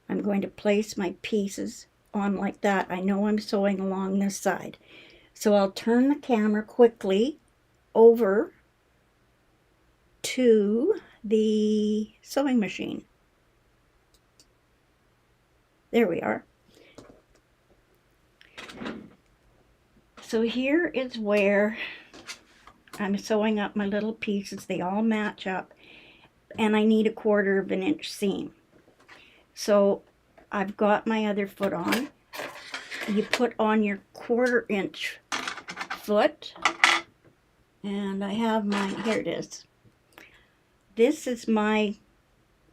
I'm going to place my pieces on like that. I know I'm sewing along this side. So I'll turn the camera quickly over to the sewing machine. There we are. So here is where I'm sewing up my little pieces. They all match up, and I need a 1/4 of an inch seam. So I've got my other foot on, you put on your 1/4 inch foot. And I have mine, here it is. This is my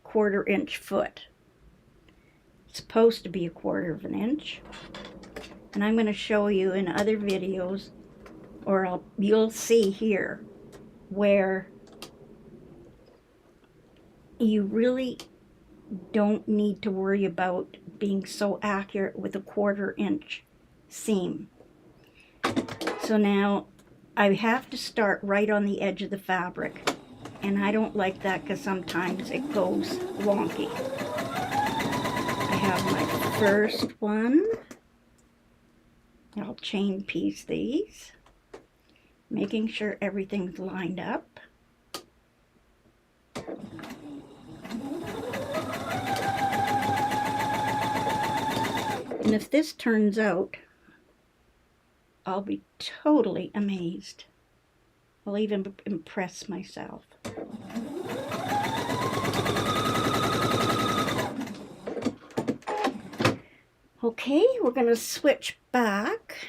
1/4 inch foot. It's supposed to be 1/4 inch. And I'm going to show you in other videos, or you'll see here, where you really don't need to worry about being so accurate with a 1/4 inch seam. So now I have to start right on the edge of the fabric, and I don't like that because sometimes it goes wonky. I have my first one. I'll chain piece these, making sure everything's lined up. And if this turns out, I'll be totally amazed. I'll even impress myself. Okay, we're going to switch back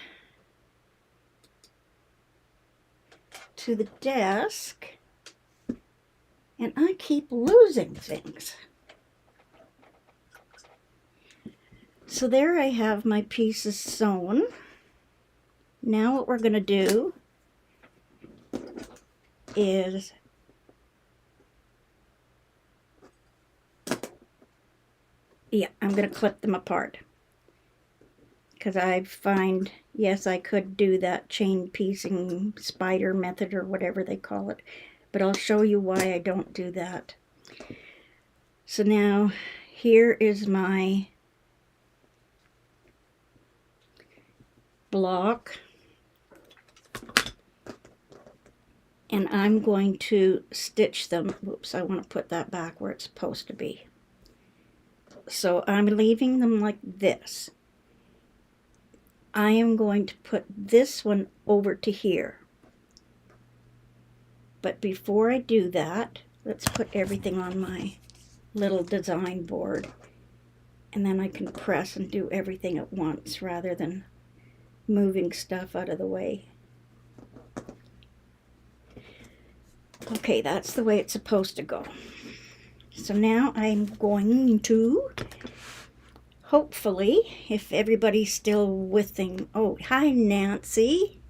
to the desk, and I keep losing things. So there I have my pieces sewn. Now what we're going to do is I'm going to clip them apart, because I find, yes, I could do that chain piecing spider method or whatever they call it, but I'll show you why I don't do that. So now here is my block, and I'm going to stitch them. Whoops, I want to put that back where it's supposed to be. So I'm leaving them like this. I am going to put this one over to here. But before I do that, let's put everything on my little design board, and then I can press and do everything at once rather than moving stuff out of the way. Okay, that's the way it's supposed to go. So now I'm going to, hopefully, if everybody's still within, oh, hi Nancy.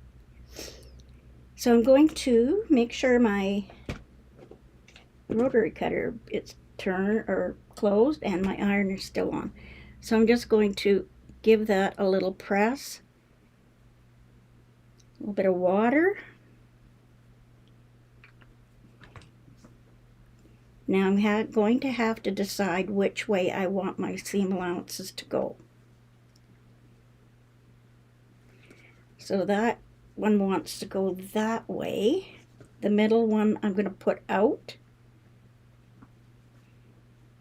So I'm going to make sure my rotary cutter is turned or closed and my iron is still on. So I'm just going to give that a little press, a little bit of water. Now I'm going to have to decide which way I want my seam allowances to go. So that one wants to go that way. The middle one I'm going to put out.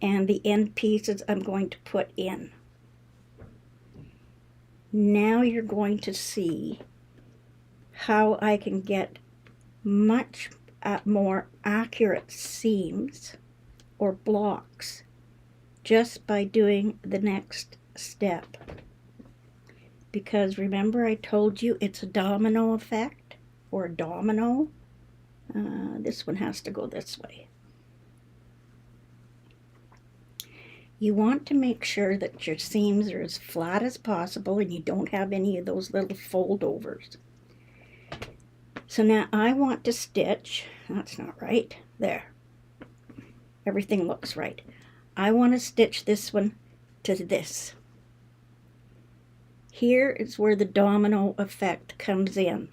And the end pieces I'm going to put in. Now you're going to see how I can get much more accurate seams or blocks just by doing the next step. Because remember I told you it's a domino effect, or a domino. This one has to go this way. You want to make sure that your seams are as flat as possible and you don't have any of those little foldovers. So now I want to stitch, that's not right, there. Everything looks right. I want to stitch this one to this. Here is where the domino effect comes in.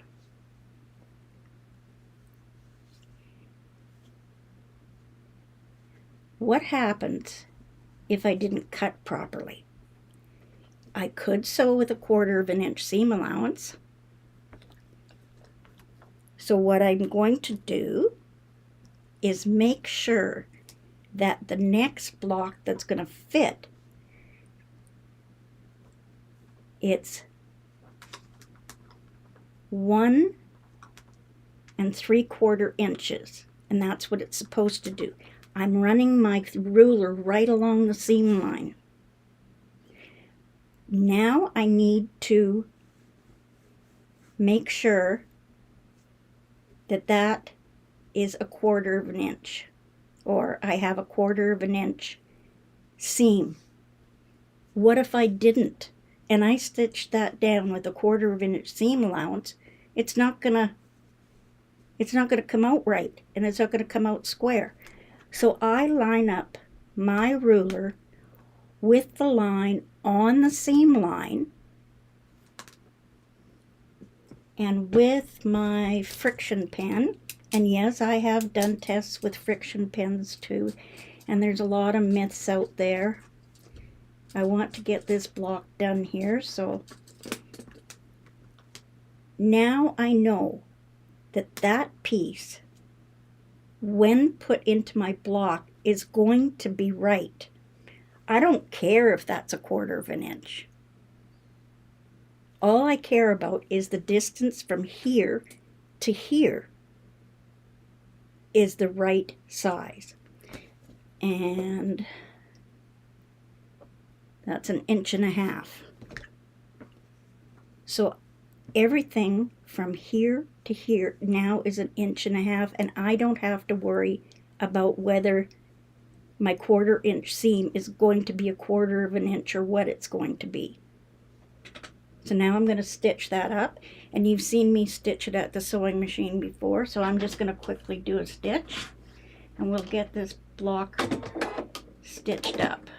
What happens if I didn't cut properly? I could sew with a 1/4 inch seam allowance. So what I'm going to do is make sure that the next block that's going to fit, it's 1 3/4 inches, and that's what it's supposed to do. I'm running my ruler right along the seam line. Now I need to make sure that that is 1/4 of an inch, or I have 1/4 of an inch seam. What if I didn't and I stitched that down with 1/4 of an inch seam allowance? It's not gonna come out right, and it's not gonna come out square. So I line up my ruler with the line on the seam line, and with my friction pen, and yes, I have done tests with friction pens too, and there's a lot of myths out there. I want to get this block done here, so now I know that that piece, when put into my block, is going to be right. I don't care if that's 1/4 of an inch. All I care about is the distance from here to here is the right size. And that's 1.5 inches. So everything from here to here now is 1.5 inches, and I don't have to worry about whether my 1/4 inch seam is going to be 1/4 of an inch or what it's going to be. So now I'm going to stitch that up, and you've seen me stitch it at the sewing machine before, so I'm just going to quickly do a stitch, and we'll get this block stitched up.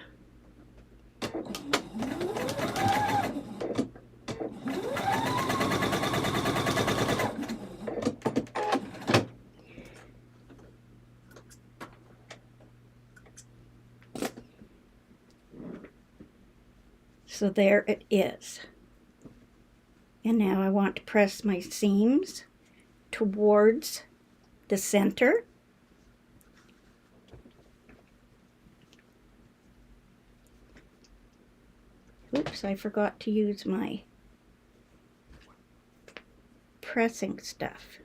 So there it is. And now I want to press my seams towards the center. Oops, I forgot to use my pressing stuff.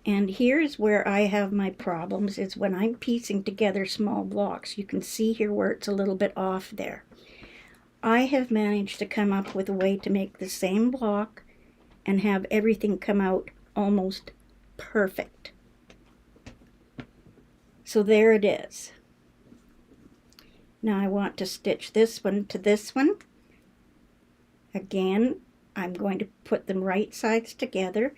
And here's where I have my problems, is when I'm piecing together small blocks. You can see here where it's a little bit off there. I have managed to come up with a way to make the same block and have everything come out almost perfect. So there it is. Now I want to stitch this one to this one. Again, I'm going to put them right sides together.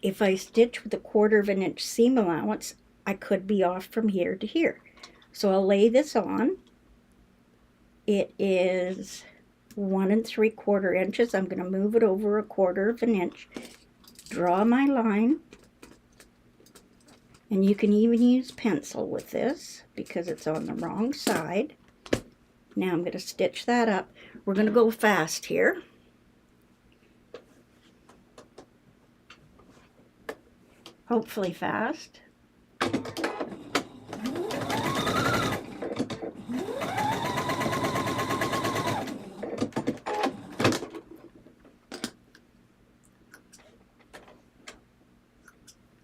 If I stitch with 1/4 of an inch seam allowance, I could be off from here to here. So I'll lay this on. It is 1 3/4 inches. I'm going to move it over 1/4 of an inch. Draw my line. And you can even use pencil with this because it's on the wrong side. Now I'm going to stitch that up. We're going to go fast here. Hopefully fast.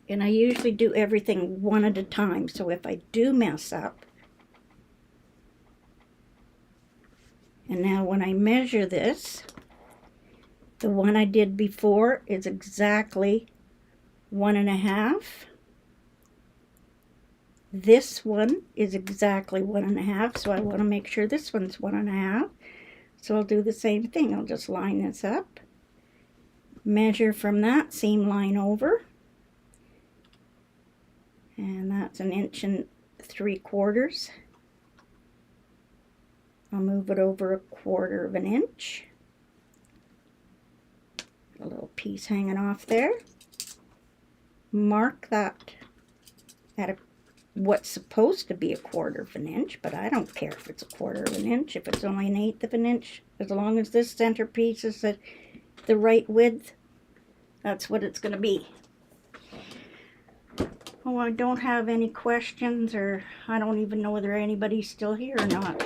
And I usually do everything one at a time, so if I do mess up, and now when I measure this, the one I did before is exactly 1.5. This one is exactly 1.5, so I want to make sure this one's 1.5. So I'll do the same thing. I'll just line this up, measure from that seam line over, and that's 1 3/4 inches. I'll move it over 1/4 of an inch. A little piece hanging off there. Mark that at what's supposed to be 1/4 of an inch, but I don't care if it's 1/4 of an inch, if it's only 1/8 of an inch, as long as this center piece is at the right width, that's what it's going to be. Oh, I don't have any questions, or I don't even know whether anybody's still here or not.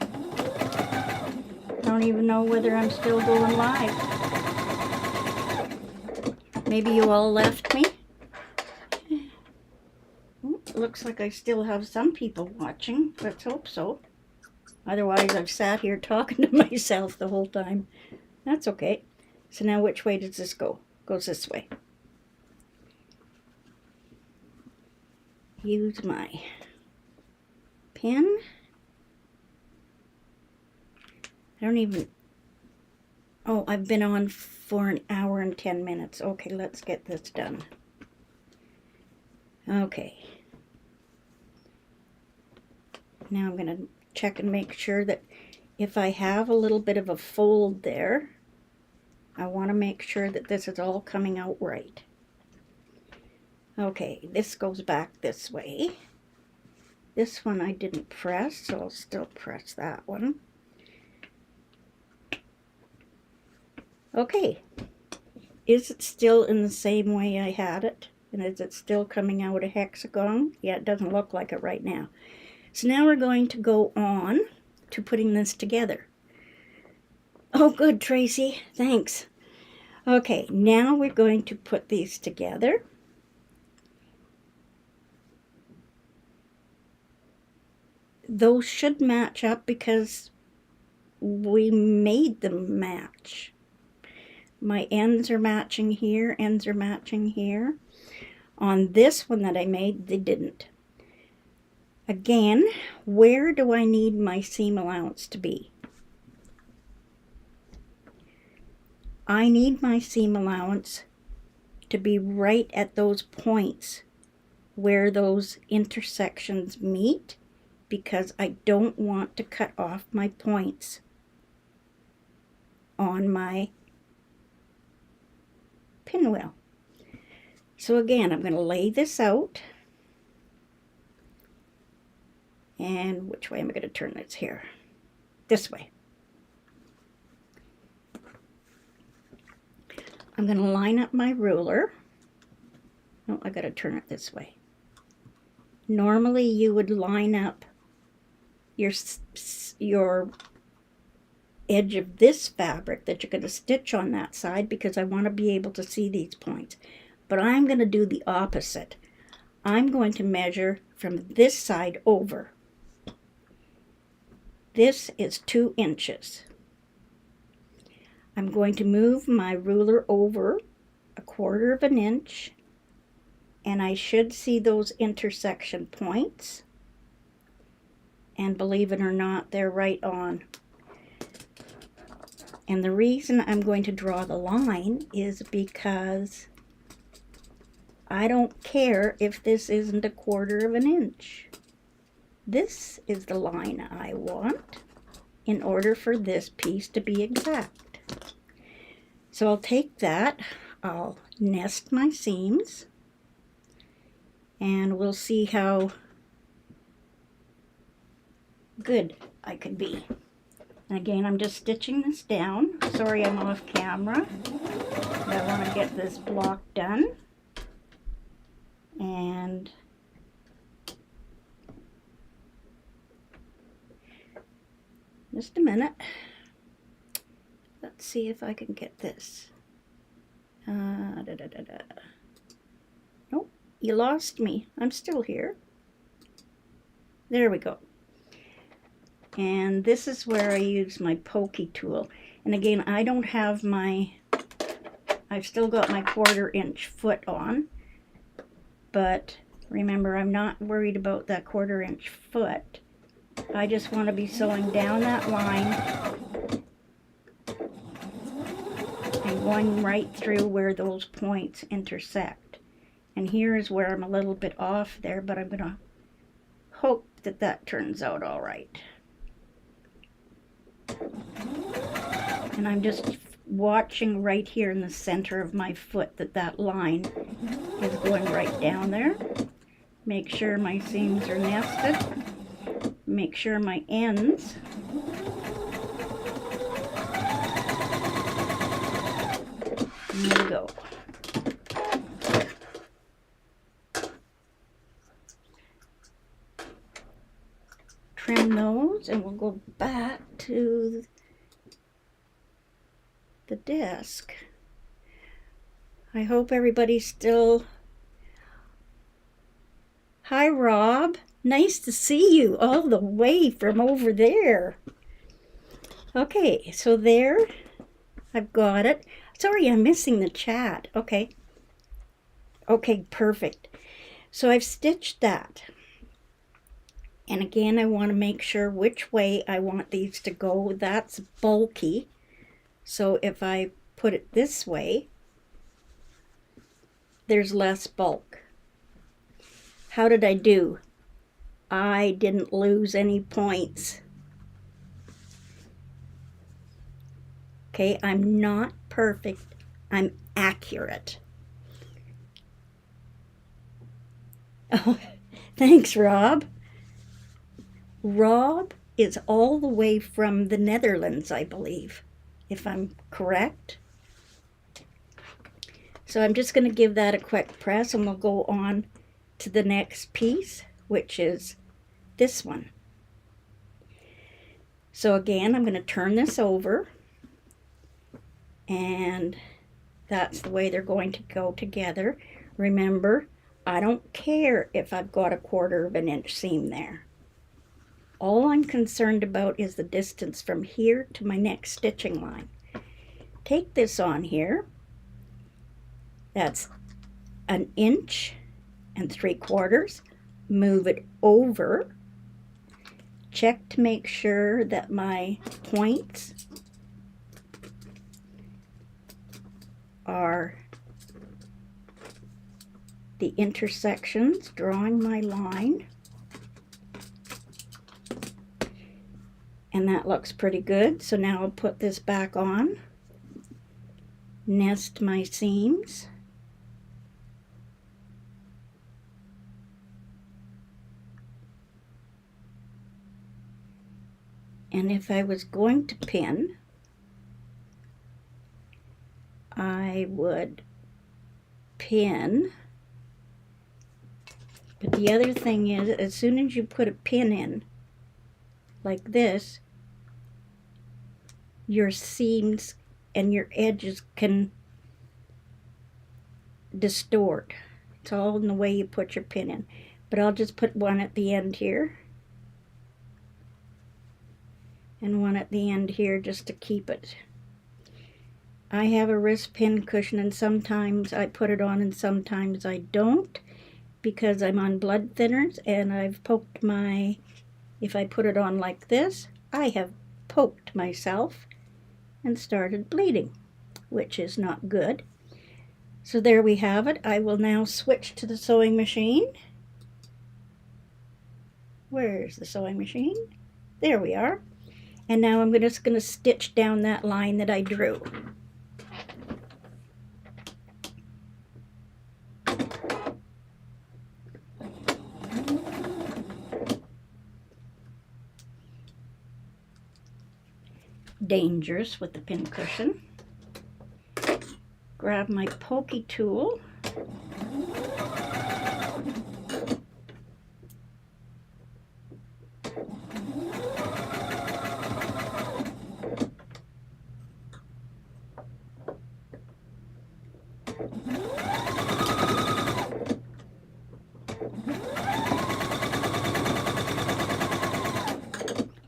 I don't even know whether I'm still going live. Maybe you all left me. looks like I still have some people watching. Let's hope so. Otherwise, I've sat here talking to myself the whole time. That's okay. So now which way does this go? Goes this way. Use my pen. I don't even... Oh, I've been on for an hour and 10 minutes. Okay, let's get this done. Okay. Now I'm going to check and make sure that if I have a little bit of a fold there, I want to make sure that this is all coming out right. Okay, this goes back this way. This one I didn't press, so I'll still press that one. Okay, is it still in the same way I had it? And is it still coming out a hexagon? Yeah, it doesn't look like it right now. So now we're going to go on to putting this together. Oh, good, Tracy. Thanks. Okay, now we're going to put these together. Those should match up because we made them match. My ends are matching here, ends are matching here. On this one that I made, they didn't. Again, where do I need my seam allowance to be? I need my seam allowance to be right at those points where those intersections meet, because I don't want to cut off my points on my pinwheel. So again, I'm going to lay this out. And which way am I going to turn this here? This way. I'm going to line up my ruler. No, I got to turn it this way. Normally you would line up your edge of this fabric that you're going to stitch on that side, because I want to be able to see these points. But I'm going to do the opposite. I'm going to measure from this side over. This is 2 inches. I'm going to move my ruler over 1/4 of an inch, and I should see those intersection points. And believe it or not, they're right on. And the reason I'm going to draw the line is because I don't care if this isn't 1/4 of an inch. This is the line I want in order for this piece to be exact. So I'll take that, I'll nest my seams, and we'll see how good I could be. And again, I'm just stitching this down. Sorry I'm off camera, but I want to get this block done. And just a minute. Let's see if I can get this. Nope, you lost me. I'm still here. There we go. And this is where I use my pokey tool. And again, I don't have my, I've still got my 1/4 inch foot on. But remember, I'm not worried about that 1/4 inch foot. I just want to be sewing down that line and going right through where those points intersect. And here is where I'm a little bit off there, but I'm going to hope that that turns out all right. And I'm just watching right here in the center of my foot that that line is going right down there. Make sure my seams are nested. Make sure my ends there we go. Trim those, and we'll go back to the desk. I hope everybody still Hi, Rob. Nice to see you all the way from over there. Okay, so there, I've got it. Sorry, I'm missing the chat. Okay. Okay, perfect. So I've stitched that. And again, I want to make sure which way I want these to go. That's bulky. So if I put it this way, there's less bulk. How did I do? I didn't lose any points. Okay, I'm not perfect. I'm accurate. Oh, thanks, Rob. Rob is all the way from the Netherlands, I believe, if I'm correct. So I'm just going to give that a quick press and we'll go on to the next piece, which is this one. So again, I'm going to turn this over, and that's the way they're going to go together. Remember, I don't care if I've got a 1/4 of an inch seam there. All I'm concerned about is the distance from here to my next stitching line. Take this on here. That's 1 3/4 inches. Move it over. Check to make sure that my points are the intersections, drawing my line. And that looks pretty good. So now I'll put this back on, nest my seams. And if I was going to pin, I would pin. But the other thing is, as soon as you put a pin in, like this, your seams and your edges can distort. It's all in the way you put your pin in. But I'll just put one at the end here, and one at the end here just to keep it. I have a wrist pin cushion, and sometimes I put it on and sometimes I don't, because I'm on blood thinners and I've poked my, if I put it on like this, I have poked myself and started bleeding, which is not good. So there we have it. I will now switch to the sewing machine. Where's the sewing machine? There we are. And now I'm just going to stitch down that line that I drew. Dangerous with the pin cushion. Grab my pokey tool.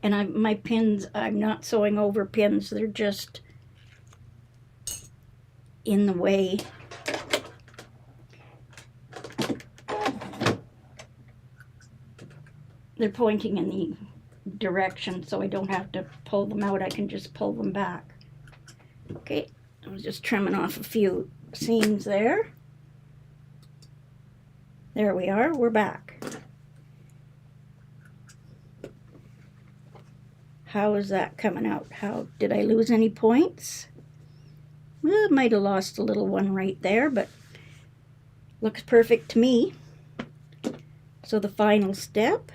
And my pins, I'm not sewing over pins, they're just in the way. They're pointing in the direction, so I don't have to pull them out, I can just pull them back. Okay, I was just trimming off a few seams there. There we are, we're back. How is that coming out? How did I lose any points? Well, I might have lost a little one right there, but looks perfect to me. So the final step,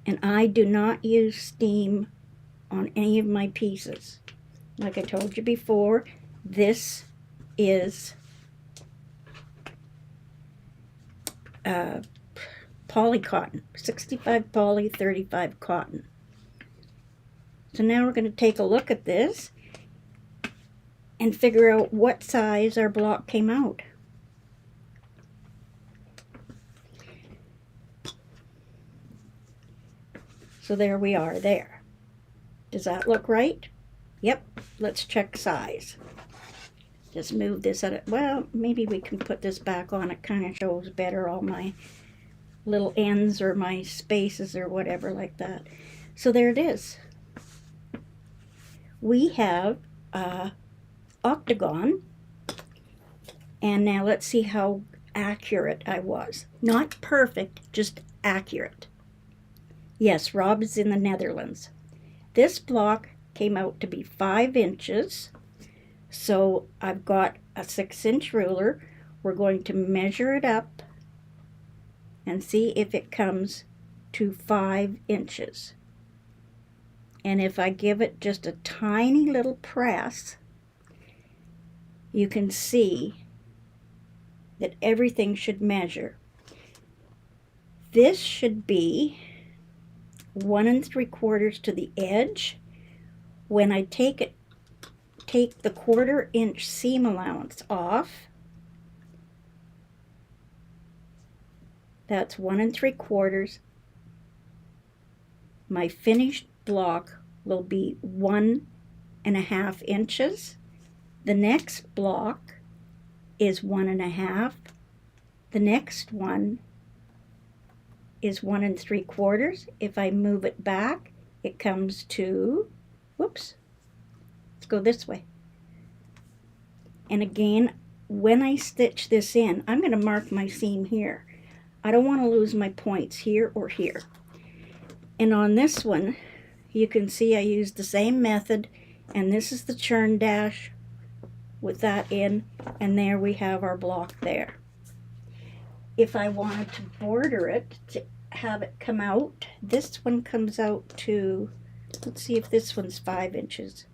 and I do not use steam on any of my pieces. Like I told you before, this is poly cotton, 65 poly, 35 cotton. So now we're going to take a look at this and figure out what size our block came out. So there we are there. Does that look right? Yep. Let's check size. Just move this out of, well, maybe we can put this back on. It kind of shows better all my little ends or my spaces or whatever like that. So there it is. We have a octagon. And now let's see how accurate I was. Not perfect, just accurate. Yes, Rob is in the Netherlands. This block came out to be 5 inches. So I've got a 6-inch ruler. We're going to measure it up and see if it comes to 5 inches. And if I give it just a tiny little press, you can see that everything should measure. This should be 1 3/4 to the edge. When I take the 1/4 inch seam allowance off, that's 1 3/4. My finished block will be 1.5 inches. The next block is 1.5. The next one is 1 3/4. If I move it back, it comes to, whoops, let's go this way. And again, when I stitch this in, I'm going to mark my seam here. I don't want to lose my points here or here. And on this one, you can see I used the same method, and this is the churn dash with that in, and there we have our block there. If I wanted to border it, to have it come out, this one comes out to, let's see if this one's 5 inches.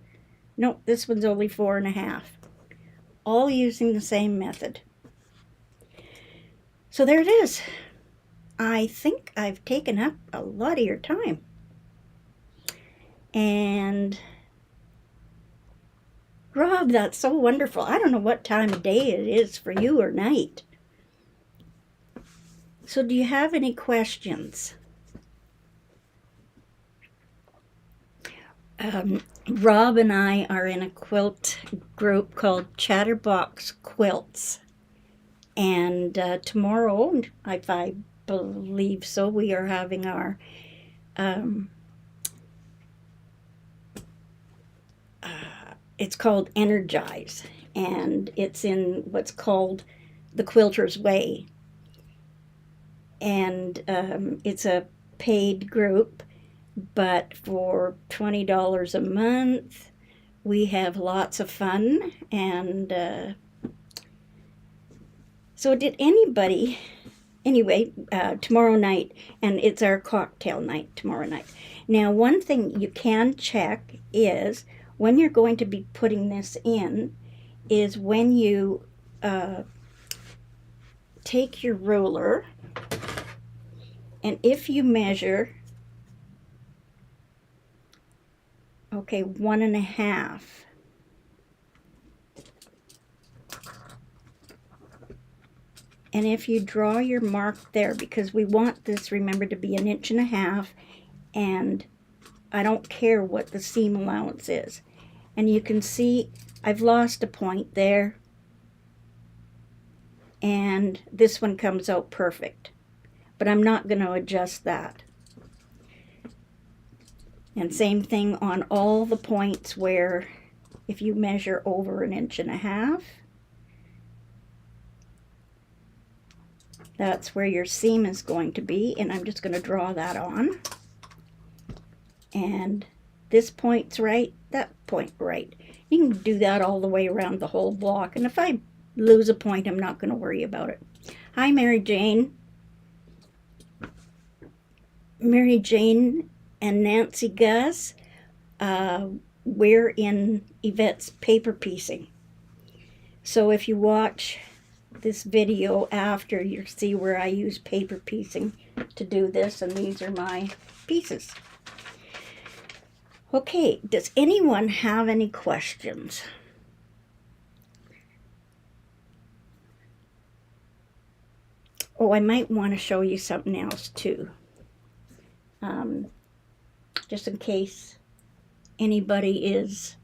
Nope, this one's only 4.5. All using the same method. So there it is. I think I've taken up a lot of your time. And Rob, that's so wonderful. I don't know what time of day it is for you or night. So do you have any questions? Rob and I are in a quilt group called Chatterbox Quilts. And tomorrow, if I believe so, we are having our it's called Energize, and it's in what's called the Quilter's Way. And it's a paid group, but for $20 a month, we have lots of fun. And so did anybody, anyway, tomorrow night, and it's our cocktail night tomorrow night. Now, one thing you can check is when you're going to be putting this in, is when you take your ruler, and if you measure, okay, 1.5. And if you draw your mark there, because we want this, remember, to be 1.5 inches, and I don't care what the seam allowance is. And you can see I've lost a point there, and this one comes out perfect. But I'm not going to adjust that. And same thing on all the points where if you measure over 1.5 inches, that's where your seam is going to be, and I'm just going to draw that on. And this point's right, that point right. You can do that all the way around the whole block, and if I lose a point, I'm not going to worry about it. Hi, Mary Jane. Mary Jane and Nancy Gus, we're in Yvette's paper piecing. So if you watch this video after, you'll see where I use paper piecing to do this, and these are my pieces. Okay, does anyone have any questions? Oh, I might want to show you something else too. just in case anybody is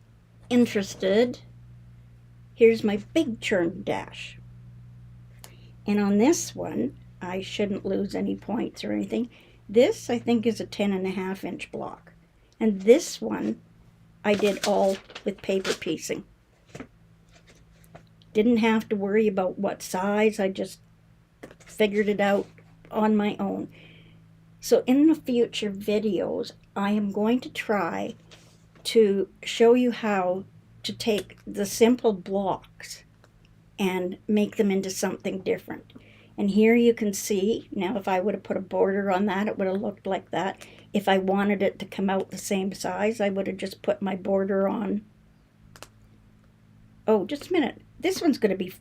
interested. Here's my big churn dash. And on this one, I shouldn't lose any points or anything. This, I think, is a 10.5-inch block. And this one, I did all with paper piecing. Didn't have to worry about what size. I just figured it out on my own. So in the future videos, I am going to try to show you how to take the simple blocks and make them into something different. And here you can see, now if I would have put a border on that, it would have looked like that. If I wanted it to come out the same size, I would have just put my border on. Oh, just a minute. This one's going to be,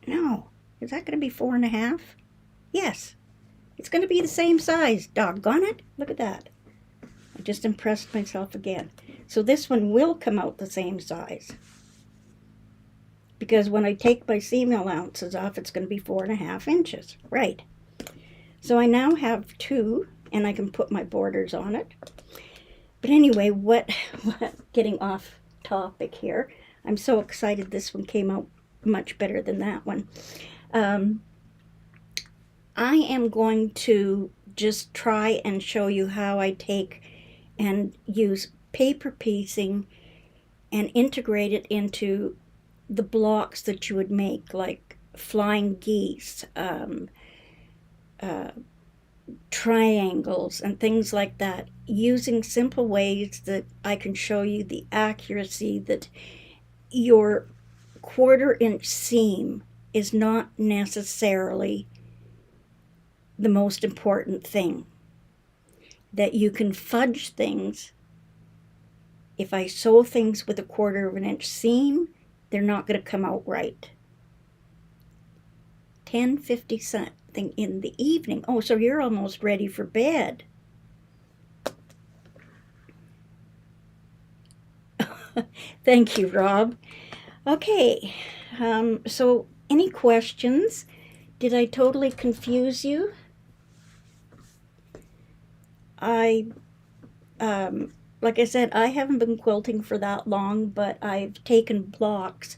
no, is that going to be 4.5? Yes, it's going to be the same size. Doggone it. Look at that. I just impressed myself again. So this one will come out the same size. Because when I take my seam allowances off, it's going to be 4.5 inches. Right. So I now have 2, and I can put my borders on it. But anyway, getting off topic here. I'm so excited this one came out much better than that one. I am going to just try and show you how I take and use paper piecing and integrate it into the blocks that you would make, like flying geese, triangles, and things like that, using simple ways that I can show you the accuracy that your 1/4-inch seam is not necessarily the most important thing. That you can fudge things. If I sew things with a 1/4-inch seam, they're not going to come out right. 10:50 something in the evening. Oh, so you're almost ready for bed. Thank you, Rob. Okay, so any questions? Did I totally confuse you? Like I said, I haven't been quilting for that long, but I've taken blocks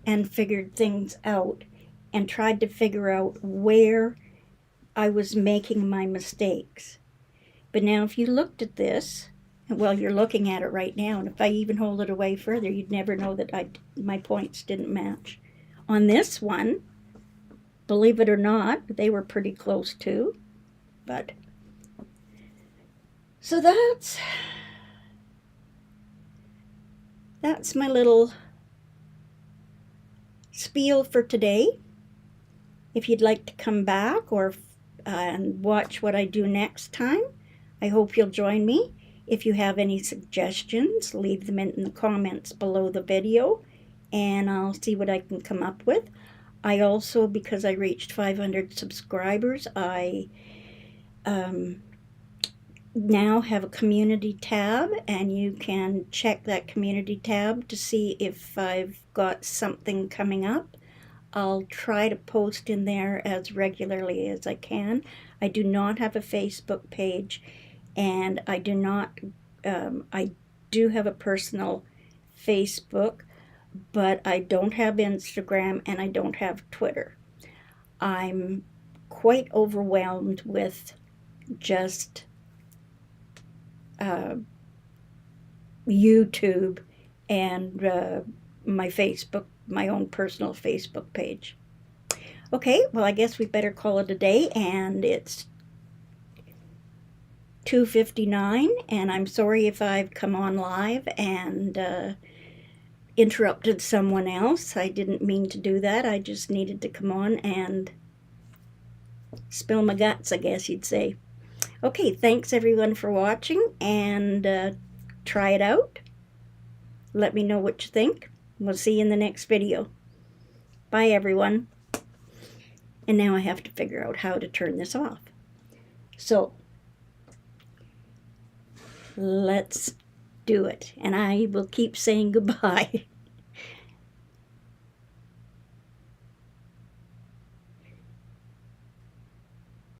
and figured things out and tried to figure out where I was making my mistakes. But now if you looked at this, well, you're looking at it right now, and if I even hold it away further, you'd never know that my points didn't match. On this one, believe it or not, they were pretty close too, but so that's my little spiel for today. If you'd like to come back or and watch what I do next time, I hope you'll join me. If you have any suggestions, leave them in the comments below the video, and I'll see what I can come up with. I also, because I reached 500 subscribers, I now have a community tab, and you can check that community tab to see if I've got something coming up. I'll try to post in there as regularly as I can. I do not have a Facebook page, and I do have a personal Facebook, but I don't have Instagram and I don't have Twitter. I'm quite overwhelmed with just YouTube and my Facebook, my own personal Facebook page. Okay, well, I guess we better call it a day, and it's 2:59, and I'm sorry if I've come on live and interrupted someone else. I didn't mean to do that. I just needed to come on and spill my guts, I guess you'd say. Okay, thanks everyone for watching, and try it out. Let me know what you think. We'll see you in the next video. Bye, everyone. And now I have to figure out how to turn this off. So, let's do it. And I will keep saying goodbye.